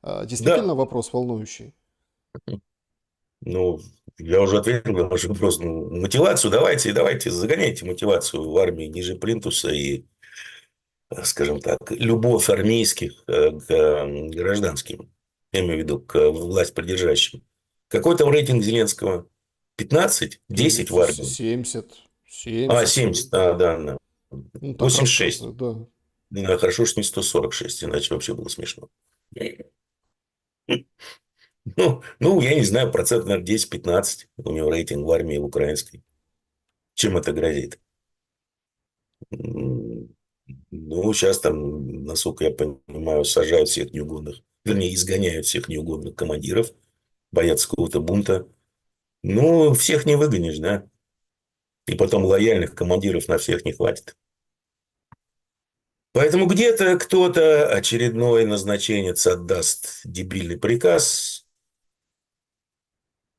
Действительно да. вопрос волнующий. Ну, я уже ответил на ваш вопрос. Ну, мотивацию давайте, загоняйте мотивацию в армии ниже плинтуса и, скажем так, любовь армейских к гражданским, я имею в виду к власть придержащим. Какой там рейтинг Зеленского? 15? 10 в армии? 70, А, 70. 70, да. Ну, так 86. рассказывают, да. Да, хорошо, что не 146, иначе вообще было смешно. Ну, я не знаю, процент, наверное, 10-15 у него рейтинг в армии в украинской. Чем это грозит? Ну, сейчас там, насколько я понимаю, сажают всех неугодных, вернее, изгоняют всех неугодных командиров, боятся какого-то бунта. Ну, всех не выгонишь, да? И потом лояльных командиров на всех не хватит. Поэтому где-то кто-то очередной назначенец отдаст дебильный приказ,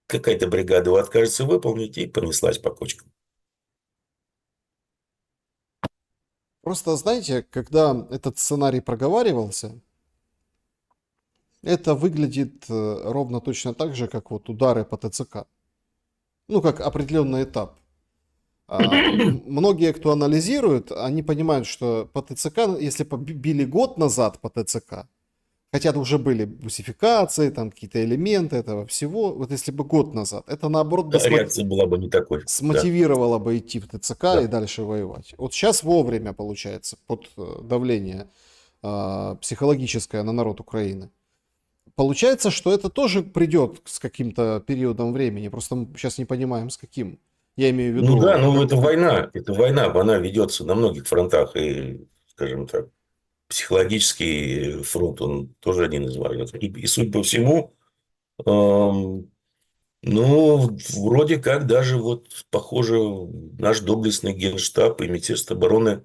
какая-то бригада его откажется выполнить и понеслась по кочкам. Просто, знаете, когда этот сценарий проговаривался, это выглядит ровно точно так же, как вот удары по ТЦК. Ну, как определенный этап. Многие, кто анализирует, они понимают, что по ТЦК, если побили год назад по ТЦК, хотя уже были бусификации, там какие-то элементы этого всего, вот если бы год назад, это наоборот бы Реакция была бы не такой. Да, смотивировало бы идти в ТЦК и да. дальше воевать. Вот сейчас вовремя, получается, под давление психологическое на народ Украины. Получается, что это тоже придет с каким-то периодом времени, просто мы сейчас не понимаем с каким. Я имею в Ну да, виду, ну это война, она ведется на многих фронтах, и, скажем так, психологический фронт, он тоже один из важных. И судя по всему, ну, вроде как даже вот, похоже, наш доблестный генштаб и Министерство обороны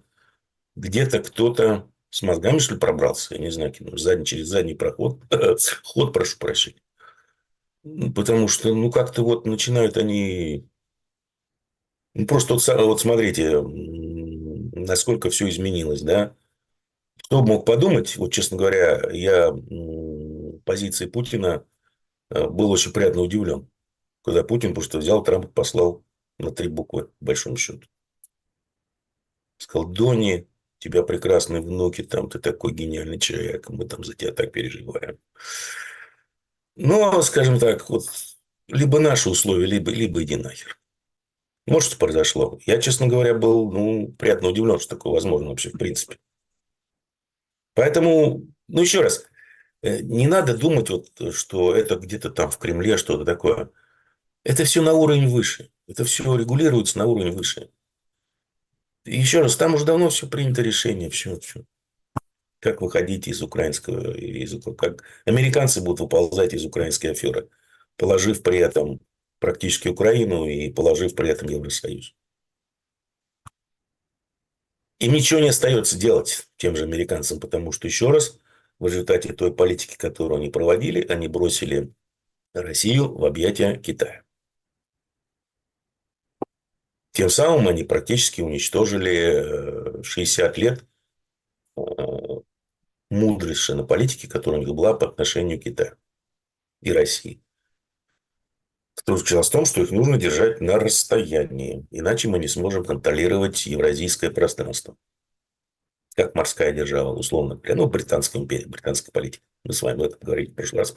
где-то кто-то с мозгами, что ли, пробрался, я не знаю, через задний проход, ход, прошу прощения. Потому что, ну, как-то вот начинают они. Ну, просто вот смотрите, насколько все изменилось, да? Кто бы мог подумать, вот, честно говоря, я позиции Путина был очень приятно удивлен, когда Путин просто взял Трампа, послал на 3 буквы, по большому счету. Сказал: Дони, у тебя прекрасные внуки, там ты такой гениальный человек, мы там за тебя так переживаем. Но, скажем так, вот либо наши условия, либо иди нахер. Вот что произошло. Я, честно говоря, был, ну, приятно удивлен, что такое возможно вообще в принципе. Поэтому, ну, еще раз, не надо думать, вот, что это где-то там в Кремле что-то такое. Это все на уровень выше. Это все регулируется на уровень выше. И еще раз, там уже давно все принято решение. Все. Как выходить из украинского, как американцы будут выползать из украинской аферы, положив при этом практически Украину и положив при этом Евросоюз. Им ничего не остается делать, тем же американцам, потому что, еще раз, в результате той политики, которую они проводили, они бросили Россию в объятия Китая. Тем самым они практически уничтожили 60 лет мудрости на политике, которая у них была по отношению к Китаю и России. Заключалась в том, что их нужно держать на расстоянии, иначе мы не сможем контролировать евразийское пространство. Как морская держава, условно говоря. Ну, Британская империя, британская политика. Мы с вами об этом говорили в прошлый раз.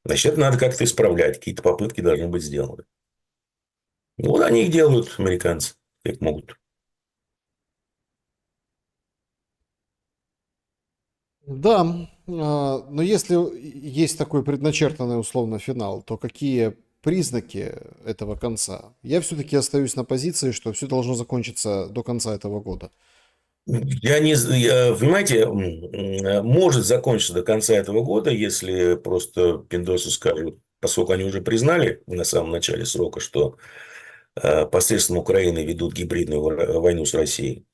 Значит, это надо как-то исправлять. Какие-то попытки должны быть сделаны. Ну, вот они их делают, американцы, как могут. да, но если есть такой предначертанный условно финал, то какие признаки этого конца? Я все-таки остаюсь на позиции, что все должно закончиться до конца этого года. Я не, понимаете, может закончиться до конца этого года, если просто пиндосы скажут, поскольку они уже признали на самом начале срока, что посредством Украины ведут гибридную войну с Россией.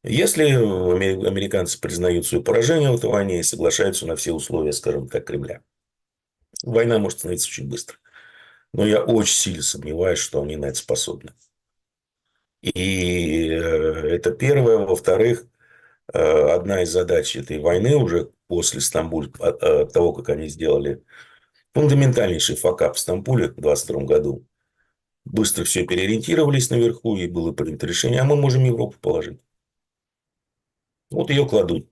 Если американцы признают свое поражение в этой войне и соглашаются на все условия, скажем так, Кремля, война может становиться очень быстро. Но я очень сильно сомневаюсь, что они на это способны. И это первое. Во-вторых, одна из задач этой войны уже после Стамбуля, от того, как они сделали фундаментальнейший факап в Стамбуле в 22 году, быстро все переориентировались наверху, и было принято решение, а мы можем Европу положить. Вот ее кладут.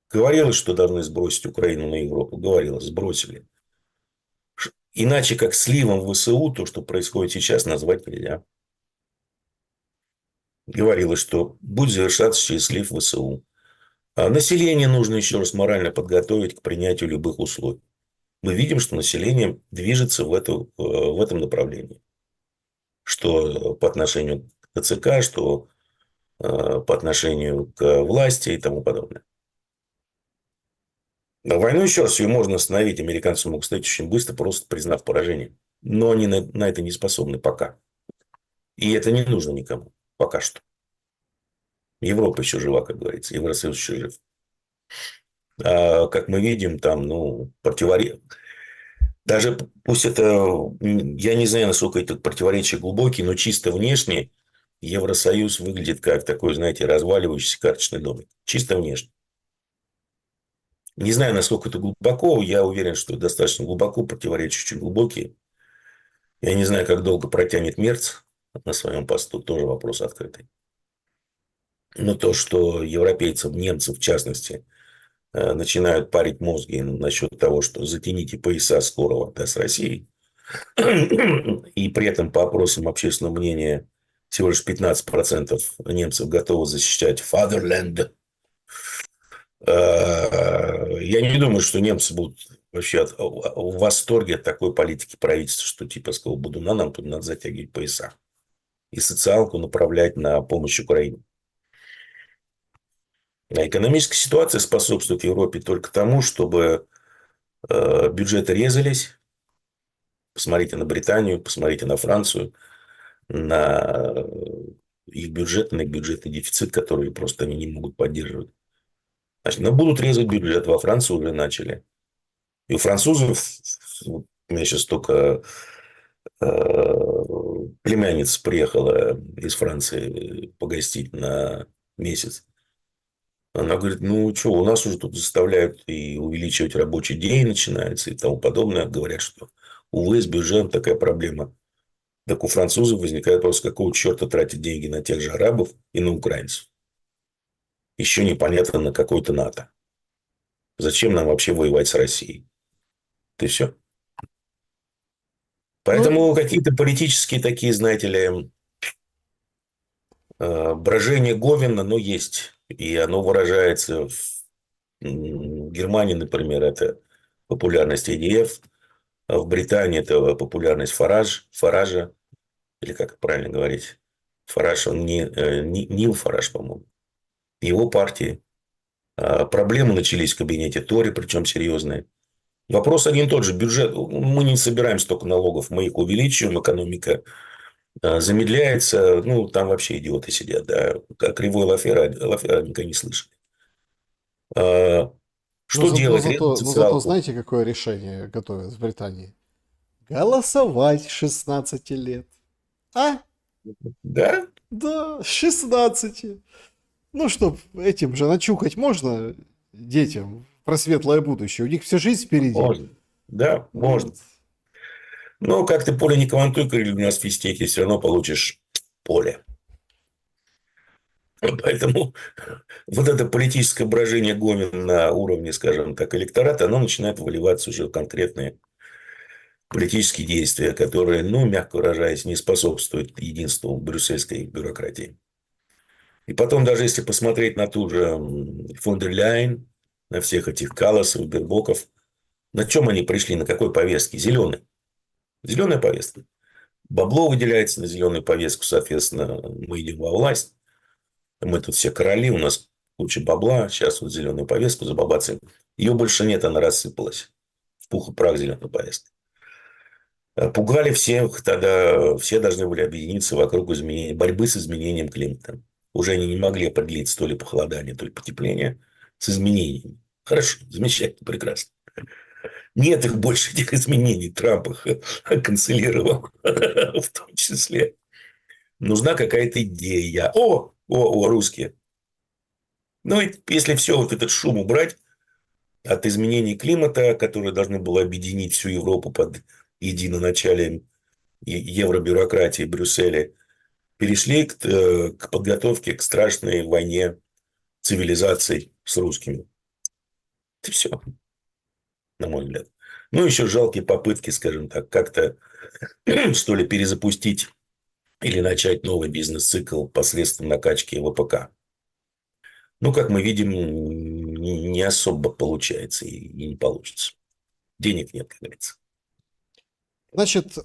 Говорилось, что должны сбросить Украину на Европу. Говорилось, сбросили. Иначе как сливом в ВСУ, то, что происходит сейчас, назвать нельзя. Говорилось, что будет завершаться через слив в ВСУ. А население нужно еще раз морально подготовить к принятию любых условий. Мы видим, что население движется в этом направлении. Что по отношению к ТЦК, что по отношению к власти и тому подобное. Войну, еще раз, ее можно остановить. Американцы могут стать очень быстро, просто признав поражение. Но они на это не способны пока. И это не нужно никому. Пока что. Европа еще жива, как говорится. Евросоюз еще жив. А, как мы видим, там, противоречия. Даже пусть это, я не знаю, насколько это противоречия глубокие, но чисто внешне Евросоюз выглядит как такой, знаете, разваливающийся карточный домик. Чисто внешне. Не знаю, насколько это глубоко. Я уверен, что достаточно глубоко, противоречия очень глубокие. Я не знаю, как долго протянет Мерц на своем посту. Тоже вопрос открытый. Но то, что европейцам, немцам в частности, начинают парить мозги насчет того, что затяните пояса скорого с Россией, и при этом по опросам общественного мнения всего лишь 15% немцев готовы защищать fatherland. Я не думаю, что немцы будут вообще в восторге от такой политики правительства, что типа сказал, буду нам тут надо затягивать пояса. И социалку направлять на помощь Украине. А экономическая ситуация способствует Европе только тому, чтобы бюджеты резались. Посмотрите на Британию, посмотрите на Францию, на их бюджет, на их бюджетный дефицит, который просто они не могут поддерживать. Значит, будут резать бюджет. Во Франции уже начали. И у французов, у меня сейчас только племянница приехала из Франции погостить на месяц. Она говорит, что, у нас уже тут заставляют и увеличивать рабочий день начинается и тому подобное. Говорят, что, увы, с бюджетом такая проблема. Так у французов возникает вопрос, какого черта тратить деньги на тех же арабов и на украинцев. Еще непонятно на какой-то НАТО. Зачем нам вообще воевать с Россией? И все. Ну, Поэтому какие-то политические такие, знаете ли, брожение Говина, есть. И оно выражается в Германии, например, это популярность EDF, а в Британии это популярность Фаража, или как правильно говорить, Фараж, он Нил Фараж, по-моему, его партии. Проблемы начались в кабинете Тори, причем серьезные. Вопрос один и тот же. Бюджет. Мы не собираем столько налогов, мы их увеличиваем, экономика замедляется. Там вообще идиоты сидят. Да. Кривой Лафера никогда не слышали. Что делать? Резать но зато социалку? знаете, какое решение готовят в Британии? Голосовать с 16 лет. А? Да? Да, с 16. Ну, чтоб этим же начухать можно детям про светлое будущее. У них вся жизнь впереди. Можно. Да, можно. Вот. Но как ты поле не квантуй, говорили у нас в физтехе, все равно получишь поле. Поэтому вот это политическое брожение Гомина на уровне, скажем так, электората, оно начинает выливаться уже в конкретные политические действия, которые, мягко выражаясь, не способствуют единству брюссельской бюрократии. И потом, даже если посмотреть на ту же фон дер Ляйен, на всех этих Калласов, Бербоков, на чем они пришли, на какой повестке? Зеленый. Зеленая повестка. Бабло выделяется на зеленую повестку, соответственно, мы идем во власть. Мы тут все короли, у нас куча бабла, сейчас вот зеленую повестку забабацаем. Ее больше нет, она рассыпалась. В пух и прах зеленая повестка. Пугали всех, тогда все должны были объединиться вокруг борьбы с изменением климата. Уже они не могли определить то ли похолодание, то ли потепление с изменениями. Хорошо, замечательно, прекрасно. Нет их больше, этих изменений. Трамп их канцелировал в том числе. Нужна какая-то идея. Русские. Ну, и если все вот этот шум убрать от изменений климата, которые должны были объединить всю Европу под единоначалием евробюрократии Брюсселя, перешли к подготовке к страшной войне цивилизаций с русскими. Это все, на мой взгляд. Ну, еще жалкие попытки, скажем так, как-то, что ли, перезапустить или начать новый бизнес-цикл посредством накачки ВПК. Ну, как мы видим, не особо получается и не получится. Денег нет, как говорится. Значит,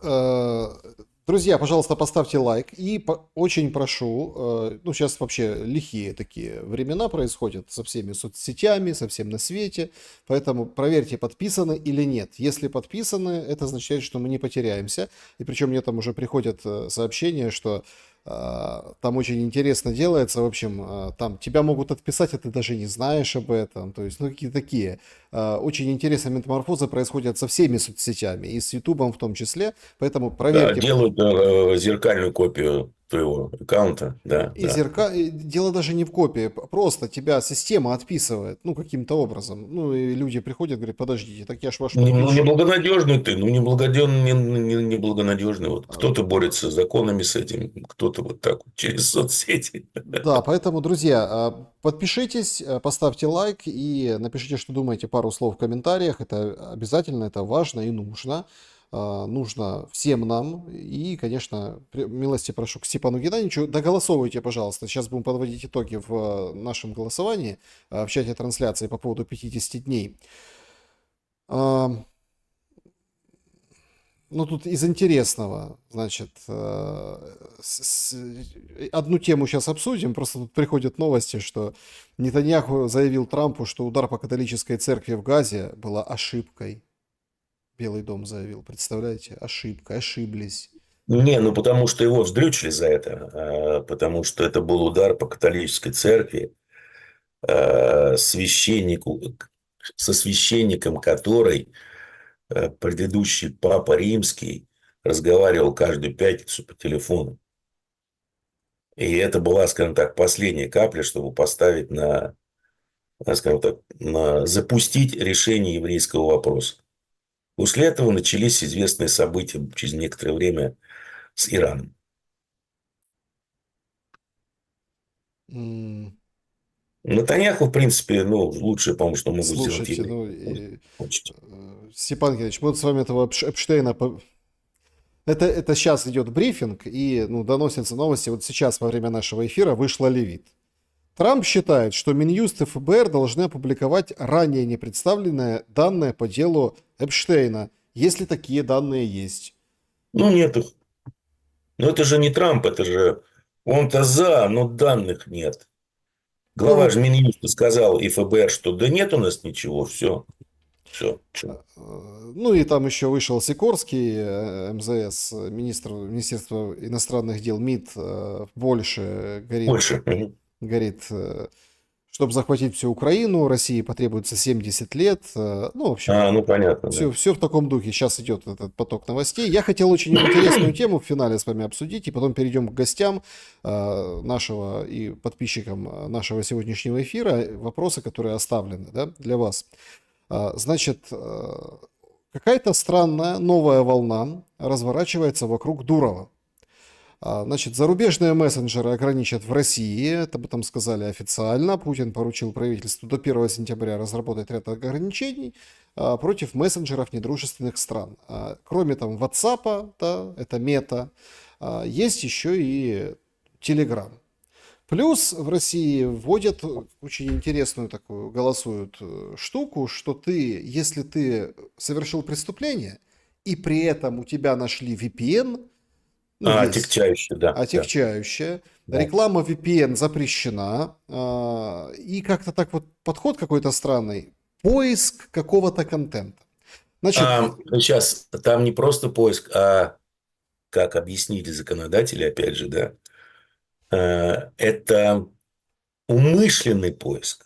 друзья, пожалуйста, поставьте лайк. И очень прошу, ну, сейчас вообще лихие такие времена происходят со всеми соцсетями, со всем на свете. Поэтому проверьте, подписаны или нет. Если подписаны, это означает, что мы не потеряемся. И причем мне там уже приходят сообщения, что там очень интересно делается. В общем, там тебя могут отписать, а ты даже не знаешь об этом. То есть, ну, какие-то такие. Очень интересные метаморфозы происходят со всеми соцсетями, и с Ютубом в том числе. Поэтому Да, проверьте. делают зеркальную копию твоего аккаунта. Да, И да. дело даже не в копии, просто тебя система отписывает, ну, каким-то образом. Ну, и люди приходят, говорят, подождите, так я ж ваш Ну, подписчик. неблагонадежный ты, неблагонадежный. Вот кто-то борется с законами с этим, кто-то вот так вот через соцсети. Да, поэтому, друзья, подпишитесь, поставьте лайк и напишите, что думаете, пару слов в комментариях. Это обязательно, это важно и нужно. Нужно всем нам. И, конечно, милости прошу к Степану Геннадьевичу. Доголосовывайте, пожалуйста. Сейчас будем подводить итоги в нашем голосовании в чате трансляции по поводу 50 дней. Ну, тут из интересного, значит, одну тему сейчас обсудим. Просто тут приходят новости, что Нетаньяху заявил Трампу, что удар по католической церкви в Газе была ошибкой. Белый дом заявил, представляете? Ошибка, ошиблись. Не, ну потому что его вздрючили за это, потому что это был удар по католической церкви, священнику, со священником, который предыдущий папа римский разговаривал каждую пятницу по телефону. И это была, скажем так, последняя капля, чтобы поставить скажем так, запустить решение еврейского вопроса. После этого начались известные события через некоторое время с Ираном. М, Натаньяху, в принципе, ну, лучшее, по-моему, что могут сделать Слушайте, евреи. ну, Кончить. Степан Геннадьевич, мы вот с вами этого Эпштейна... Это сейчас идет брифинг, и ну, доносятся новости. Вот сейчас во время нашего эфира вышла Левит. Трамп считает, что Минюст и ФБР должны опубликовать ранее не представленные данные по делу Эпштейна, если такие данные есть. Ну, нет их. Но это же не Трамп, это же он-то за, но данных нет. Ну Глава вот, же Минюста сказал и ФБР, что да нет у нас ничего, все. ну и там еще вышел Сикорский, МЗС, Министерство иностранных дел МИД больше Больше. говорит, чтобы захватить всю Украину, России потребуется 70 лет. Ну, в общем, Ну понятно, да. все в таком духе. Сейчас идет этот поток новостей. Я хотел очень интересную тему в финале с вами обсудить, и потом перейдем к гостям нашего и подписчикам нашего сегодняшнего эфира. Вопросы, которые оставлены, да, для вас. Значит, какая-то странная новая волна разворачивается вокруг Дурова. Значит, зарубежные мессенджеры ограничат в России, это об этом сказали официально. Путин поручил правительству до 1 сентября разработать ряд ограничений против мессенджеров недружественных стран. Кроме там WhatsApp, да, это мета, есть еще и Telegram. Плюс в России вводят очень интересную такую, голосуют штуку, что ты, если ты совершил преступление, и при этом у тебя нашли VPN, Ну, есть Отягчающее, да, да. отягчающая. Да. Реклама VPN запрещена. И как-то так вот подход какой-то странный. Поиск какого-то контента. Значит, Сейчас там не просто поиск, а как объяснили законодатели, опять же, да, это умышленный поиск.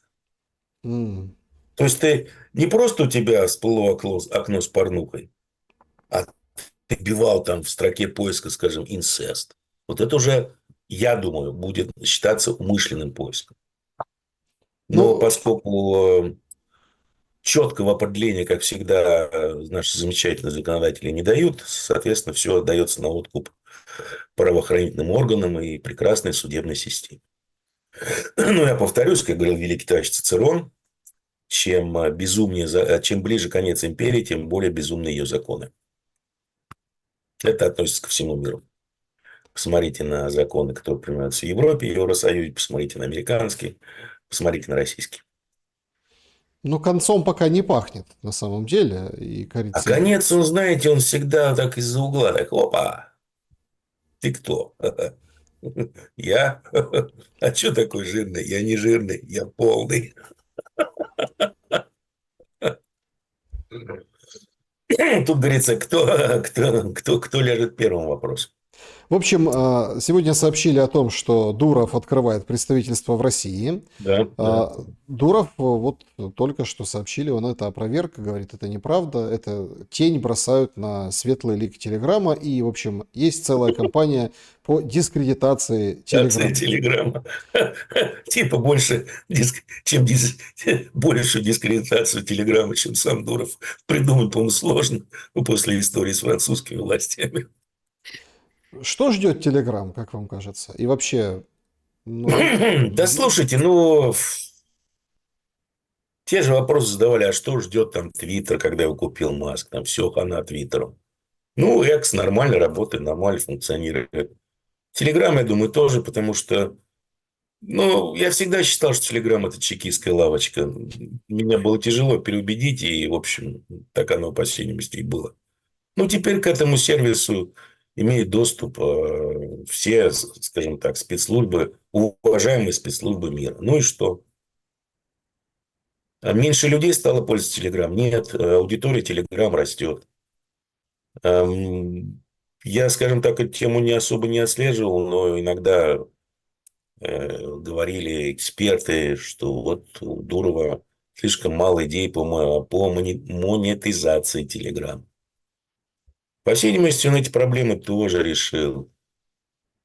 м, То есть ты не просто у тебя всплыло окно с порнухой, а ты вбивал там в строке поиска, скажем, инцест. Вот это уже, я думаю, будет считаться умышленным поиском. Но ну, поскольку четкого определения, как всегда, наши замечательные законодатели не дают, соответственно, все отдается на откуп правоохранительным органам и прекрасной судебной системе. Ну, я повторюсь, как говорил великий товарищ Цицерон, чем ближе конец империи, тем более безумны ее законы. Это относится ко всему миру. Посмотрите на законы, которые принимаются в Европе, Евросоюзе, посмотрите на американские, посмотрите на российские. ну, концом пока не пахнет, на самом деле. И, как А говорится, конец, он, знаете, он всегда так из-за угла, так, опа, ты кто? Я? А что такой жирный? Я не жирный, я полный. Тут говорится, кто ляжет первым вопрос. в общем, сегодня сообщили о том, что Дуров открывает представительство в России. Да, да. Дуров вот только что сообщили, он это опроверг, говорит, это неправда, это тень бросают на светлый лик Телеграма, и, в общем, есть целая кампания по дискредитации Акция Телеграма. Телеграма. Типа больше дискредитацию Телеграма, чем сам Дуров. Придумать, по-моему, сложно после истории с французскими властями. Что ждет Телеграм, как вам кажется? И вообще, ну, Да слушайте, ну, те же вопросы задавали, а что ждет там Твиттер, когда его купил Маск? Там все хана Твиттеру. Ну, Экс нормально работает, нормально функционирует. Телеграм, я думаю, тоже, потому что, ну, я всегда считал, что Телеграм – это чекистская лавочка. Меня было тяжело переубедить, и, в общем, так оно, по всей видимости, и было. Ну, теперь к этому сервису имеют доступ все, скажем так, спецслужбы, уважаемые спецслужбы мира. Ну и что? А меньше людей стало пользоваться Телеграм? Нет, аудитория Телеграм растет. Я, скажем так, эту тему не особо не отслеживал, но иногда говорили эксперты, что вот у Дурова слишком мало идей по монетизации Телеграм. По всей видимости, он эти проблемы тоже решил.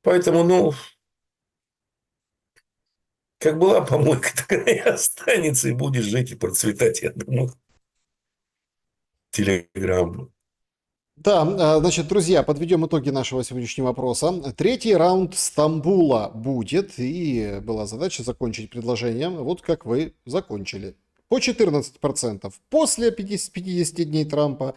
Поэтому, ну, как была помойка, так она и останется, и будет жить и процветать, я думаю, Телеграм. да, значит, друзья, подведем итоги нашего сегодняшнего вопроса. Третий раунд Стамбула будет, и была задача закончить предложение, вот как вы закончили. По 14% после 50 дней Трампа,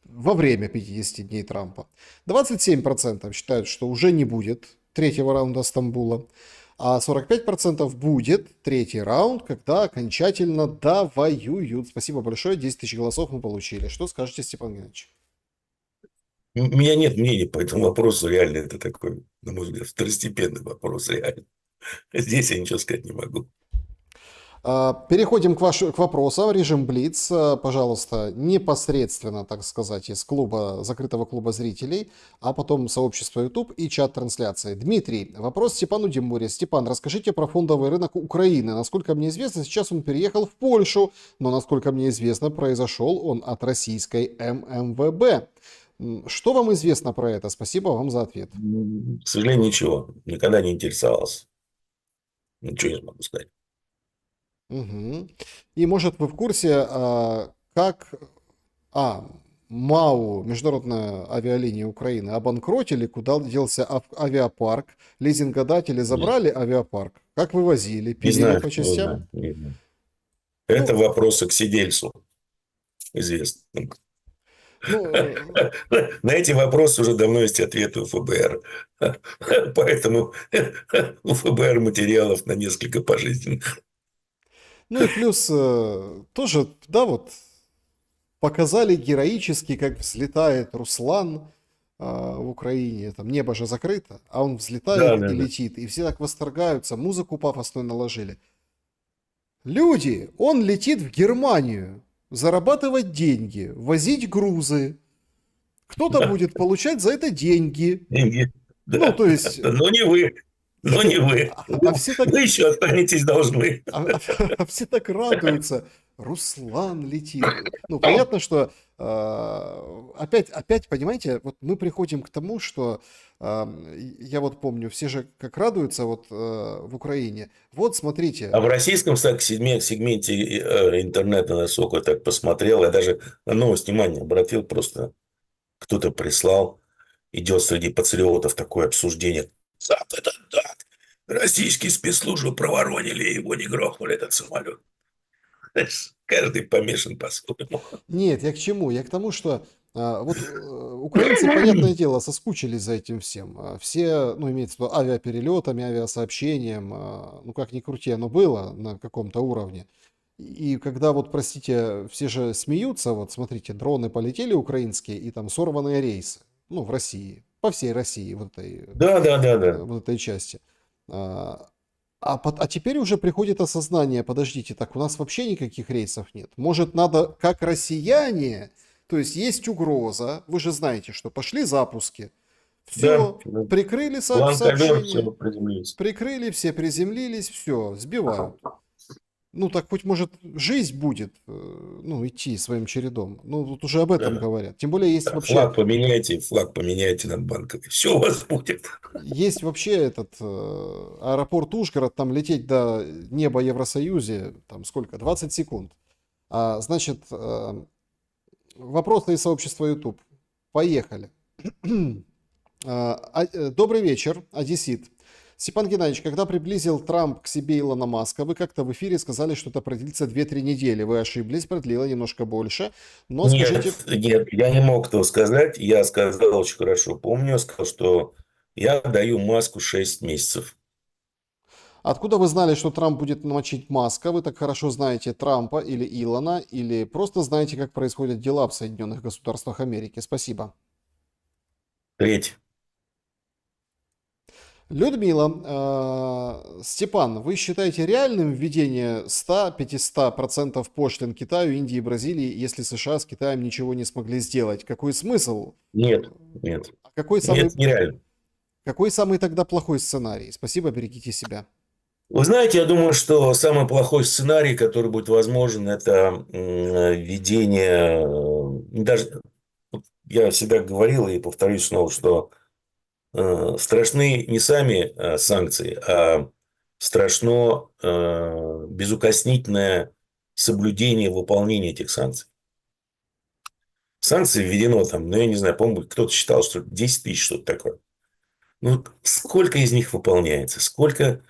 во время 50 дней Трампа. 27% считают, что уже не будет третьего раунда Стамбула, а 45% будет третий раунд, когда окончательно довоюют. Спасибо большое, 10 тысяч голосов мы получили. Что скажете, Степан Геннадьевич? У меня нет мнений по этому вопросу. Реально, это такой, на мой взгляд, второстепенный вопрос. Реально. Здесь я ничего сказать не могу. Переходим к вопросам. Режим Блиц, пожалуйста, непосредственно, так сказать, из клуба, закрытого клуба зрителей, а потом сообщество YouTube и чат трансляции. Дмитрий, вопрос Степану Димуре. Степан, расскажите про фондовый рынок Украины. Насколько мне известно, сейчас он переехал в Польшу, но, насколько мне известно, произошел он от российской ММВБ. Что вам известно про это? Спасибо вам за ответ. К сожалению, ничего. Никогда не интересовался. Ничего не могу сказать. Мгм. И, может, вы в курсе, как А. МАУ, Международная авиалиния Украины, обанкротили, куда делся авиапарк, лизингодатели Нет. забрали авиапарк, как вывозили, Не пилили знаю, по не частям. знаю, не знаю. Это Ну, вопросы к сидельцу известным. ну, На эти вопросы уже давно есть ответы у ФБР. Поэтому у ФБР материалов на несколько пожизненных. ну и плюс тоже, да, вот показали героически, как взлетает Руслан в Украине, там небо же закрыто, а он Да, взлетает да, и да. летит, и все так восторгаются, музыку пафосную наложили. Люди, он летит в Германию зарабатывать деньги, возить грузы. Кто-то Да, будет получать за это деньги. деньги. Ну, Да. то есть, Но не вы. Но не вы. а все так, Вы еще останетесь должны. все так радуются. Руслан летит. Ну, понятно, что опять, понимаете, вот мы приходим к тому, что я вот помню, все же как радуются вот в Украине. Вот, смотрите, А в российском сегменте интернета, насколько я так посмотрел, я даже на новость внимания обратил, просто кто-то прислал, идет среди патриотов такое обсуждение. Запад это так. Российские спецслужбы проворонили, его не грохнули, этот самолет. Знаешь, каждый помешан по-своему. нет, я к чему? Я к тому, что вот украинцы, понятное дело, соскучились за этим всем. Все, ну, имеется в виду авиаперелетами, авиасообщением, ну, как ни крути, оно было на каком-то уровне. И когда вот, простите, все же смеются, вот смотрите, дроны полетели украинские, и там сорванные рейсы, ну, в России, по всей России, Да, да, да, да. вот этой части. А, а теперь уже приходит осознание, подождите, так у нас вообще никаких рейсов нет. Может, надо, как россияне, то есть есть угроза, вы же знаете, что пошли запуски, Да, все, да. прикрыли План ковер, все сообщение, приземлились. прикрыли, все приземлились, все, сбивают. Ну, так хоть, может, жизнь будет, ну, идти своим чередом. Ну, тут уже об этом Да. говорят. Тем более есть Да, вообще, флаг поменяйте над банковой. Все у вас будет. этот аэропорт Ужгород, там лететь до неба Евросоюзе, там сколько, 20 секунд. Значит, вопросы из сообщества YouTube. Поехали. Добрый вечер, одессит. Степан Геннадьевич, когда приблизил Трамп к себе Илона Маска, вы как-то в эфире сказали, что это продлится 2-3 недели. Вы ошиблись, продлило немножко больше. Но скажите, Нет, нет, я не мог этого сказать. Я сказал, очень хорошо помню, сказал, что я даю Маску 6 месяцев. откуда вы знали, что Трамп будет мочить Маска? Вы так хорошо знаете Трампа или Илона, или просто знаете, как происходят дела в Соединенных Государствах Америки? Спасибо. Треть. Людмила, Степан, вы считаете реальным введение 100-500% пошлин Китаю, Индии и Бразилии, если США с Китаем ничего не смогли сделать? Какой смысл? Нет, нет, Какой самый, нет, нереально. какой самый тогда плохой сценарий? Спасибо, берегите себя. Вы знаете, я думаю, что самый плохой сценарий, который будет возможен, это введение, даже я всегда говорил и повторюсь снова, что страшны не сами санкции, а страшно безукоснительное соблюдение выполнения этих санкций. Санкции введено там, ну, я не знаю, по-моему, кто-то считал, что 10 тысяч, что-то такое. Ну, сколько из них выполняется? Сколько?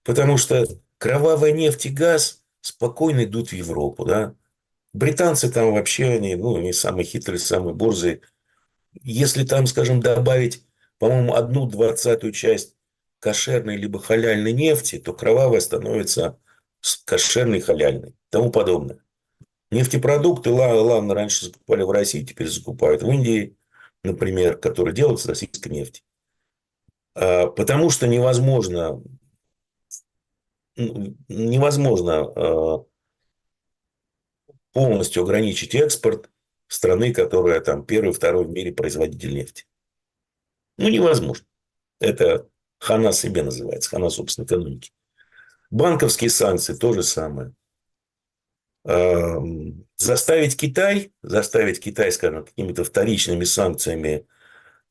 Потому что кровавая нефть и газ спокойно идут в Европу, да. Британцы там вообще, они самые хитрые, самые борзые. Если там, скажем, добавить, по-моему, 1/20 часть кошерной либо халяльной нефти, то кровавая становится кошерной, халяльной и тому подобное. Нефтепродукты, ладно, раньше закупали в России, теперь закупают в Индии, например, которые делают с российской нефти. Потому что невозможно полностью ограничить экспорт страны, которая там первый, второй в мире производитель нефти. Ну, невозможно. Это хана себе называется, хана собственной экономики. Банковские санкции то же самое. Заставить Китай, скажем, какими-то вторичными санкциями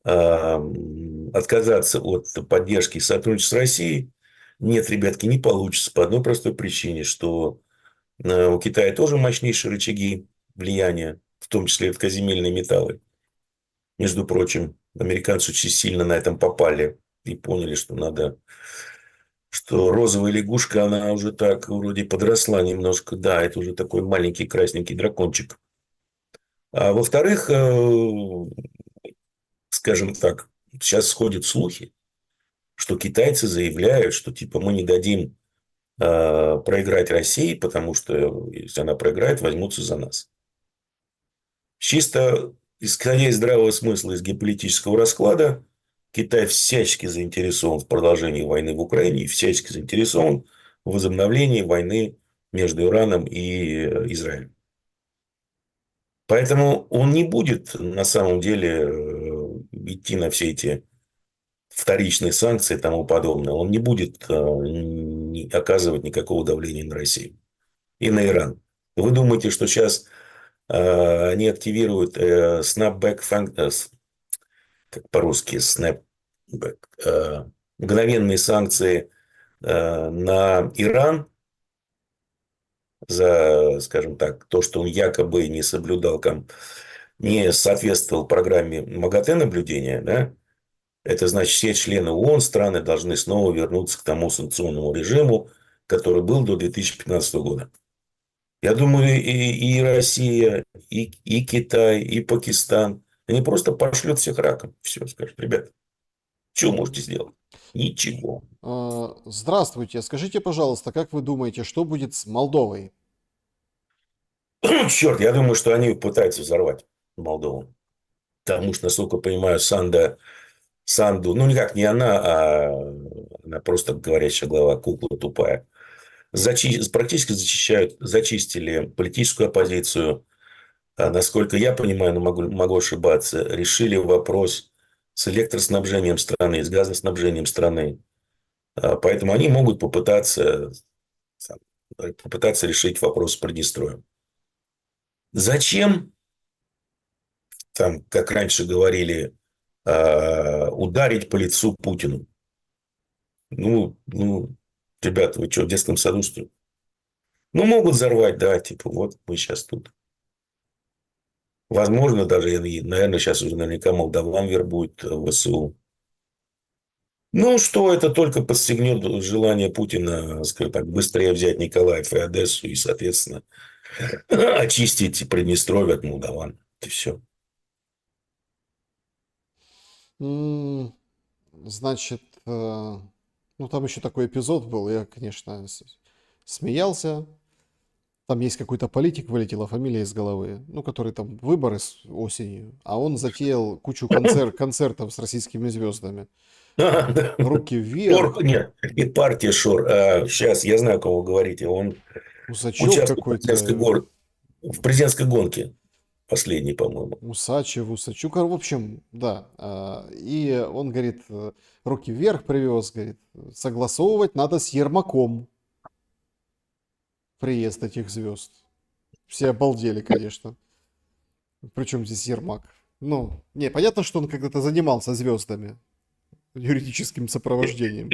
отказаться от поддержки и сотрудничества с Россией, нет, ребятки, не получится по одной простой причине, что у Китая тоже мощнейшие рычаги влияния, в том числе редкоземельные металлы. Между прочим, американцы очень сильно на этом попали и поняли, что розовая лягушка, она уже так вроде подросла немножко. Да, это уже такой маленький красненький дракончик. А во-вторых, скажем так, сейчас сходят слухи, что китайцы заявляют, что типа мы не дадим проиграть России, потому что если она проиграет, возьмутся за нас. Чисто исходя из здравого смысла, из геополитического расклада, Китай всячески заинтересован в продолжении войны в Украине и всячески заинтересован в возобновлении войны между Ираном и Израилем. Поэтому он не будет на самом деле идти на все эти вторичные санкции и тому подобное. Он не будет оказывать никакого давления на Россию и на Иран. Вы думаете, что сейчас они активируют snapback, как по-русски, snapback, мгновенные санкции на Иран за, скажем так, то, что он якобы не соблюдал, не соответствовал программе МАГАТЭ наблюдения, да? Это значит, все члены ООН, страны должны снова вернуться к тому санкционному режиму, который был до 2015 года. Я думаю, и Россия, и Китай, и Пакистан, они просто пошлют всех раком. Все, скажут, ребята, что можете сделать? Ничего. Здравствуйте. Скажите, пожалуйста, как вы думаете, что будет с Молдовой? Черт, я думаю, что они пытаются взорвать Молдову. Потому что, насколько я понимаю, Санду, ну, никак не она, а она просто говорящая голова, кукла тупая. Практически зачистили политическую оппозицию. Насколько я понимаю, но могу ошибаться, решили вопрос с электроснабжением страны, с газоснабжением страны. Поэтому они могут попытаться решить вопрос с Приднестровьем. Зачем, там, как раньше говорили, ударить по лицу Путину? Ну, ребята, вы что, в детском саду, что ли? Ну, могут взорвать, да, типа, вот мы сейчас тут. Возможно, даже, наверное, сейчас уже наверняка молдаван вербуют в ВСУ. Ну, что это только подстегнет желание Путина, скажем так, быстрее взять Николаев и Одессу и, соответственно, очистить Приднестровье от молдаван. И все. М, Значит, ну там еще такой эпизод был, я, конечно, смеялся. Там есть какой-то политик, вылетела фамилия из головы, ну, который там выборы осенью, а он затеял кучу концертов с российскими звездами. Да. Руки вверх, Шор, нет, не партия Шор. Сейчас я знаю, о ком вы говорите. Он Усачев участвовал какой-то, в президентской гонке. Последний, по-моему. Усачев, Усачук, в общем, да. И он, говорит, руки вверх привез, говорит, согласовывать надо с Ермаком приезд этих звезд. Все обалдели, конечно. Причем здесь Ермак? Ну, не, понятно, что он когда-то занимался звездами, юридическим сопровождением.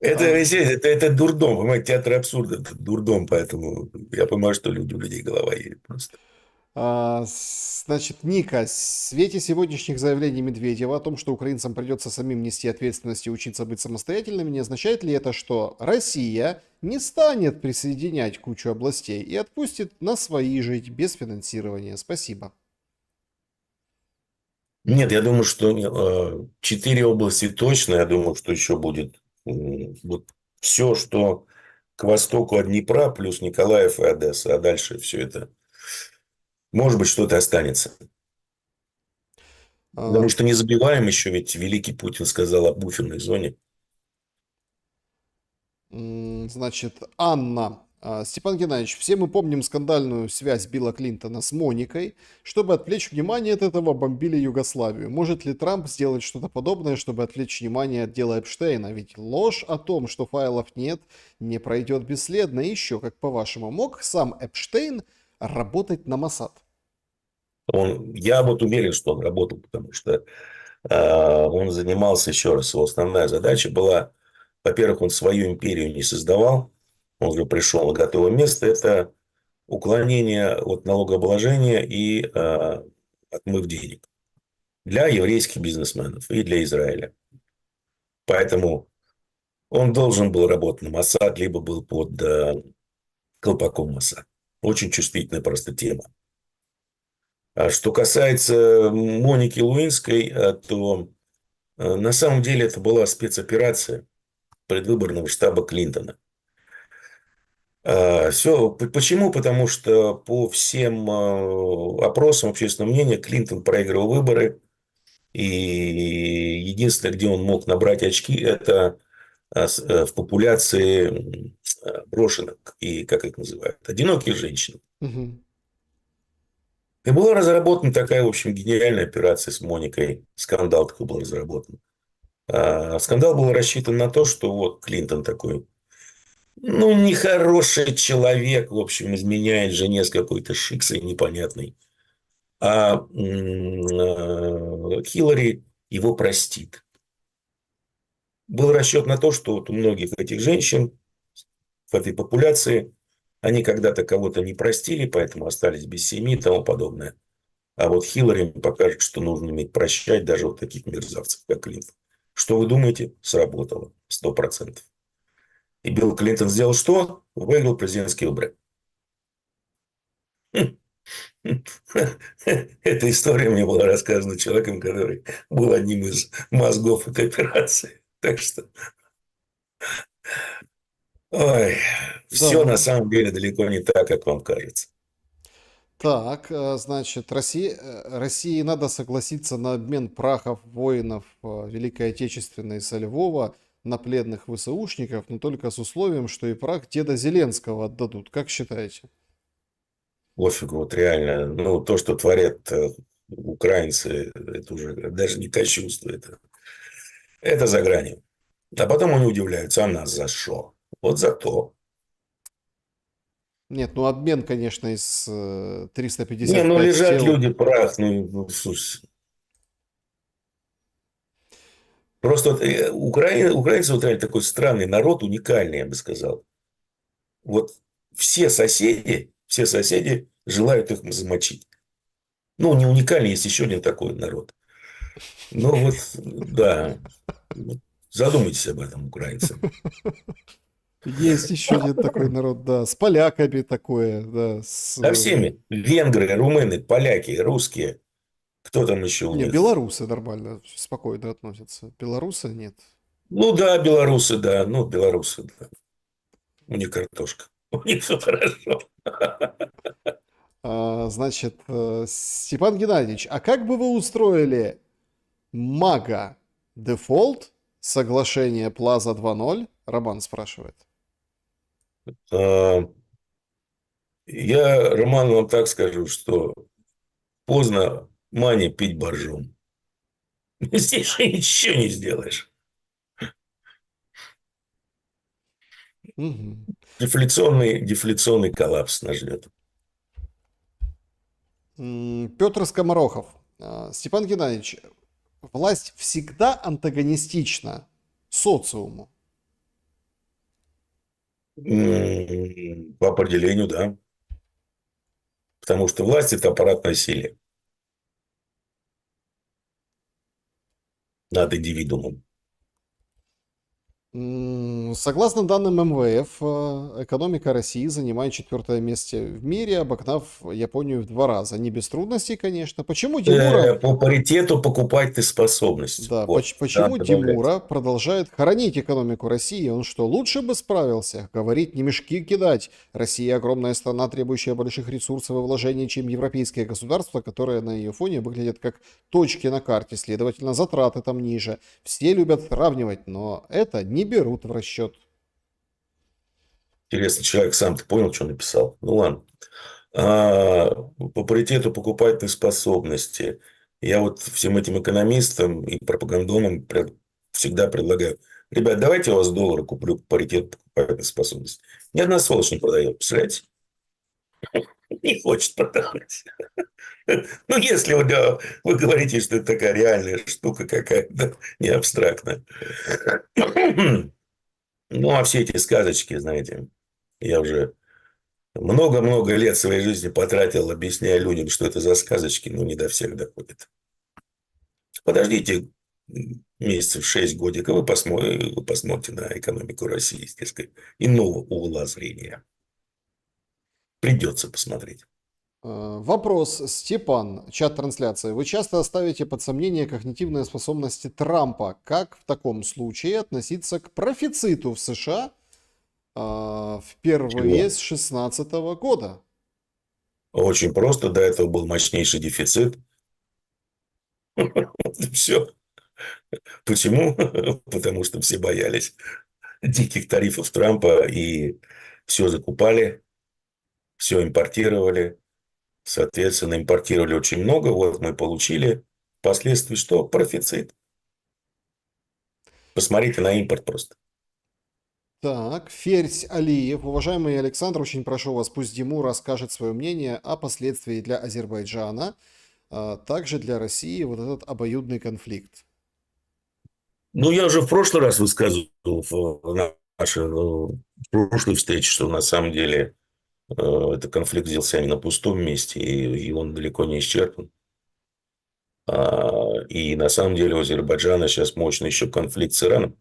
Это, А, это дурдом, понимаете, театр абсурда, это дурдом, поэтому я понимаю, что у людей голова едет просто. Значит, Ника, в свете сегодняшних заявлений Медведева о том, что украинцам придется самим нести ответственность и учиться быть самостоятельными, не означает ли это, что Россия не станет присоединять кучу областей и отпустит на свои жить без финансирования? Спасибо. Нет, я думаю, что 4 области точно, я думаю, что еще будет вот все, что к востоку от Днепра, плюс Николаев и Одесса, а дальше все это, может быть, что-то останется. А, Потому что не забываем еще, ведь великий Путин сказал о буферной зоне. Значит, Анна. Степан Геннадьевич, все мы помним скандальную связь Билла Клинтона с Моникой. Чтобы отвлечь внимание от этого, бомбили Югославию. Может ли Трамп сделать что-то подобное, чтобы отвлечь внимание от дела Эпштейна? Ведь ложь о том, что файлов нет, не пройдет бесследно. И еще, как по-вашему, мог сам Эпштейн работать на Моссад? Я вот уверен, что он работал, потому что он занимался, еще раз, его основная задача была, во-первых, он свою империю не создавал, он уже пришел на готовое место, это уклонение от налогообложения и отмыв денег для еврейских бизнесменов и для Израиля. Поэтому он должен был работать на Моссад, либо был под колпаком Моссад. Очень чувствительная просто тема. А что касается Моники Луинской, то на самом деле это была спецоперация предвыборного штаба Клинтона. Все. Почему? Потому что по всем опросам общественного мнения Клинтон проигрывал выборы. И единственное, где он мог набрать очки, это в популяции брошенок и, как их называют, одиноких женщин. Мгм. И была разработана такая, в общем, гениальная операция с Моникой. Скандал такой был разработан. Скандал был рассчитан на то, что вот Клинтон такой, ну, нехороший человек, в общем, изменяет жене с какой-то шиксой непонятной. Хиллари его простит. Был расчет на то, что вот у многих этих женщин в этой популяции они когда-то кого-то не простили, поэтому остались без семьи и тому подобное. А вот Хиллари им покажет, что нужно уметь прощать даже вот таких мерзавцев, как Клинтон. Что вы думаете? Сработало. 100%. И Билл Клинтон сделал что? Выиграл президентские выборы. Эта история мне была рассказана человеком, который был одним из мозгов этой операции. Так что, ой, все на Да. самом деле далеко не так, как вам кажется. Так, значит, России надо согласиться на обмен прахов воинов Великой Отечественной со Львова на пленных ВСУшников, но только с условием, что и прах деда Зеленского отдадут. Как считаете? Пофигу, вот реально. Ну, то, что творят украинцы, это уже даже не кощунство. Это за гранью. А потом они удивляются, а нас за что? Вот за то. Нет, ну обмен, конечно, из Не, ну 355 лежат тел. люди прах, ну слушай. Просто вот, украинцы вот реально такой странный народ, уникальный, я бы сказал. Вот все соседи желают их замочить. Ну, не уникальный, есть еще один такой народ. Ну, вот, да. Вот задумайтесь об этом, украинцы. Есть еще один такой народ, да, с поляками такое, да, Со всеми. Венгры, румыны, поляки, русские. Кто там еще у Не, них? белорусы нормально, спокойно относятся. Белорусы нет. Ну, да, белорусы, да. Ну, белорусы, да. У них картошка. У них все хорошо. Значит, Степан Геннадьевич, а как бы вы устроили Мага дефолт соглашение Плаза 2.0? Роман спрашивает. А, Я, Роман, вам так скажу, что поздно мане пить боржом. Здесь же ничего не сделаешь. Мгм. Дефляционный коллапс нас ждет. Петр Скоморохов. Степан Геннадьевич, власть всегда антагонистична социуму. По определению, да. Потому что власть – это аппарат насилия над индивидуумом. Согласно данным МВФ, экономика России занимает четвертое место в мире, обогнав Японию в 2 раза. Не без трудностей, конечно. Почему Тимура По паритету покупательной способности. Да, Вот, да, почему добавляется. Тимура продолжает хоронить экономику России? Он что, лучше бы справился? Говорит, не мешки кидать. Россия огромная страна, требующая больших ресурсов и вложений, чем европейские государства, которые на ее фоне выглядят как точки на карте, следовательно, затраты там ниже. Все любят сравнивать, но это не берут в расчет. Интересно, человек сам-то понял, что написал. Ну, ладно. А, По паритету покупательной способности. Я вот всем этим экономистам и пропагандонам всегда предлагаю. Ребят, давайте я у вас доллары куплю по паритету покупательной способности. Ни одна сволочь не продает. Представляете? Не хочет продавать. Ну, если вы говорите, что это такая реальная штука какая-то, не абстрактная. Ну, а все эти сказочки, знаете, я уже много-много лет своей жизни потратил, объясняя людям, что это за сказочки, но не до всех доходит. Подождите месяцев 6 годик, и вы посмотрите на экономику России, так сказать, иного угла зрения. Придется посмотреть. Вопрос, Степан, чат-трансляция. Вы часто ставите под сомнение когнитивные способности Трампа. Как в таком случае относиться к профициту в США Впервые Чего? с 16 года. Очень просто. До этого был мощнейший дефицит. Все. Почему? Потому что все боялись диких тарифов Трампа и все закупали, все импортировали. Соответственно, импортировали очень много. Вот мы получили. Впоследствии что? Профицит. Посмотрите на импорт просто. Так, Ферзь Алиев. Уважаемый Александр, очень прошу вас, пусть Диму расскажет свое мнение о последствиях для Азербайджана, а также для России вот этот обоюдный конфликт. Ну, я уже в прошлый раз высказывал в нашей прошлой встрече, что на самом деле этот конфликт взялся не на пустом месте, и он далеко не исчерпан. И на самом деле у Азербайджана сейчас мощный еще конфликт с Ираном,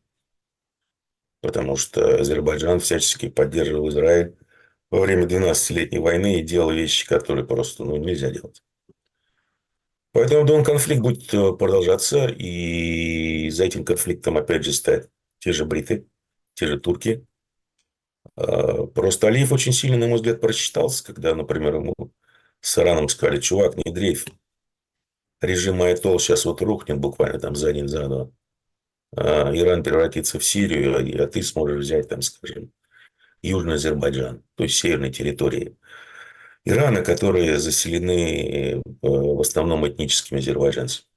потому что Азербайджан всячески поддерживал Израиль во время 12-летней войны и делал вещи, которые просто нельзя делать. Поэтому, думаю, конфликт будет продолжаться, и за этим конфликтом опять же стоят те же бриты, те же турки. Просто Алиев очень сильно, на мой взгляд, просчитался, когда, например, ему с Ираном сказали: чувак, не дрейф, режим Айтол сейчас вот рухнет буквально там за день, за два. Иран превратится в Сирию, а ты сможешь взять там, скажем, Южный Азербайджан, то есть северные территории Ирана, которые заселены в основном этническими азербайджанцами.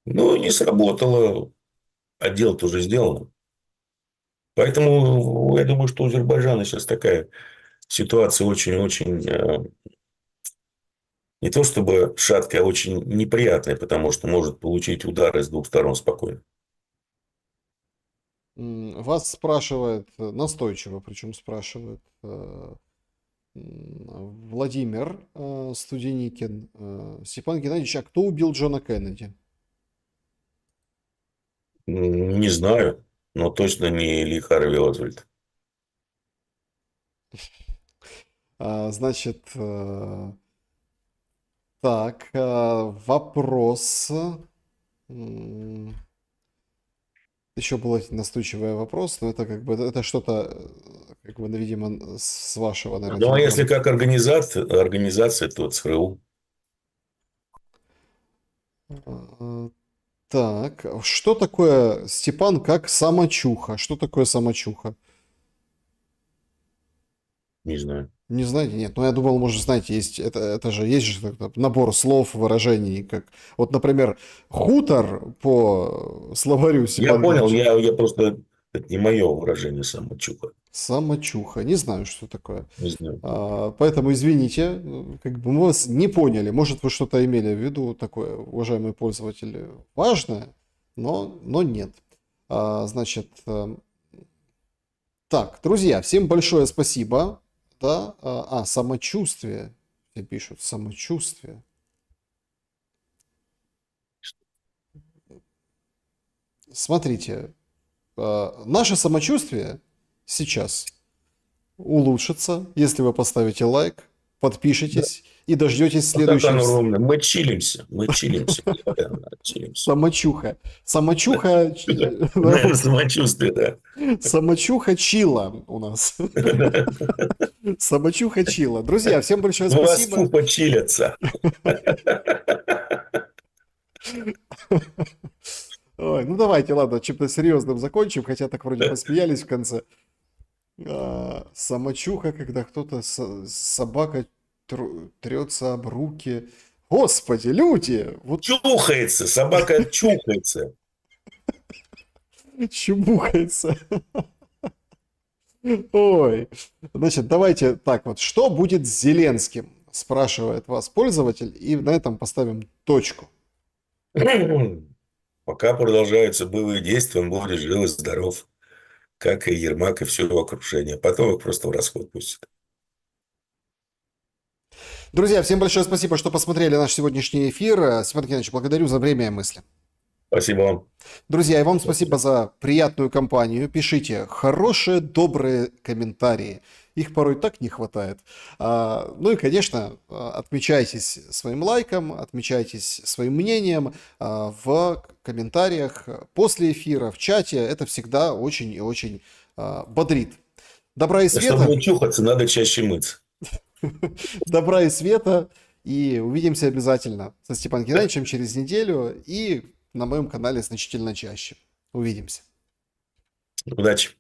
Ну, не сработало, а дело-то уже сделано. Поэтому я думаю, что у Азербайджана сейчас такая ситуация очень-очень не то чтобы шаткая, а очень неприятная, потому что может получить удары с двух сторон спокойно. Вас спрашивает, настойчиво, причем спрашивает Владимир Студеникин. Степан Геннадьевич, а кто убил Джона Кеннеди? Не знаю, но точно не Ли Харви Освальд. Значит, так, вопрос. Еще был один настойчивый вопрос, но это как бы это что-то, как бы, видимо, с вашего, наверное, Ну, а если телеграм. как организация, то ЦРУ. Так, что такое, Степан, как самочуха? Что такое самочуха? Не знаю. Не знаете? Нет, ну я думал, может, знаете, есть, это же есть же набор слов, выражений, как, вот, например, хутор по словарю Я Степан понял, Геннадьевич. я просто... Это не мое выражение самочуха. Самочуха, не знаю, что такое. Не знаю. Поэтому извините, как бы мы вас не поняли. Может, вы что-то имели в виду такое, уважаемые пользователи, важное, но нет. Значит, так, друзья, всем большое спасибо. Да, самочувствие. Все пишут, самочувствие. Смотрите, наше самочувствие сейчас улучшится, если вы поставите лайк, Да. подпишитесь и дождетесь Вот так следующей оно ровно. Мы чилимся. Да, чилимся. самочуха. Самочуха, Наверное, самочувствие, да. самочуха чила у нас. Самочуха чила. Друзья, всем большое У вас спасибо. тупо чилятся. Ой, ну давайте, ладно, чем-то серьезным закончим, хотя так вроде посмеялись в конце. Самочуха, когда кто-то, собака трется об руки. Господи, люди! Вот Чухается, собака чухается. чубухается. Ой. Значит, давайте так вот. Что будет с Зеленским? Спрашивает вас пользователь. И на этом поставим точку. Пока продолжаются боевые действия, он будет жив и здоров, как и Ермак, и все его окружение. Потом их просто в расход пустят. Друзья, всем большое спасибо, что посмотрели наш сегодняшний эфир. Степан Геннадьевич, благодарю за время и мысли. Спасибо вам. Друзья, и вам спасибо за приятную компанию. Пишите хорошие, добрые комментарии. Их порой так не хватает. Ну и, конечно, отмечайтесь своим лайком, отмечайтесь своим мнением в комментариях после эфира, в чате. Это всегда очень и очень бодрит. Добра и Чтобы света. не чухаться, надо чаще мыться. Добра и света. И увидимся обязательно со Степаном Геннадьевичем через неделю и на моем канале значительно чаще. Увидимся. Удачи.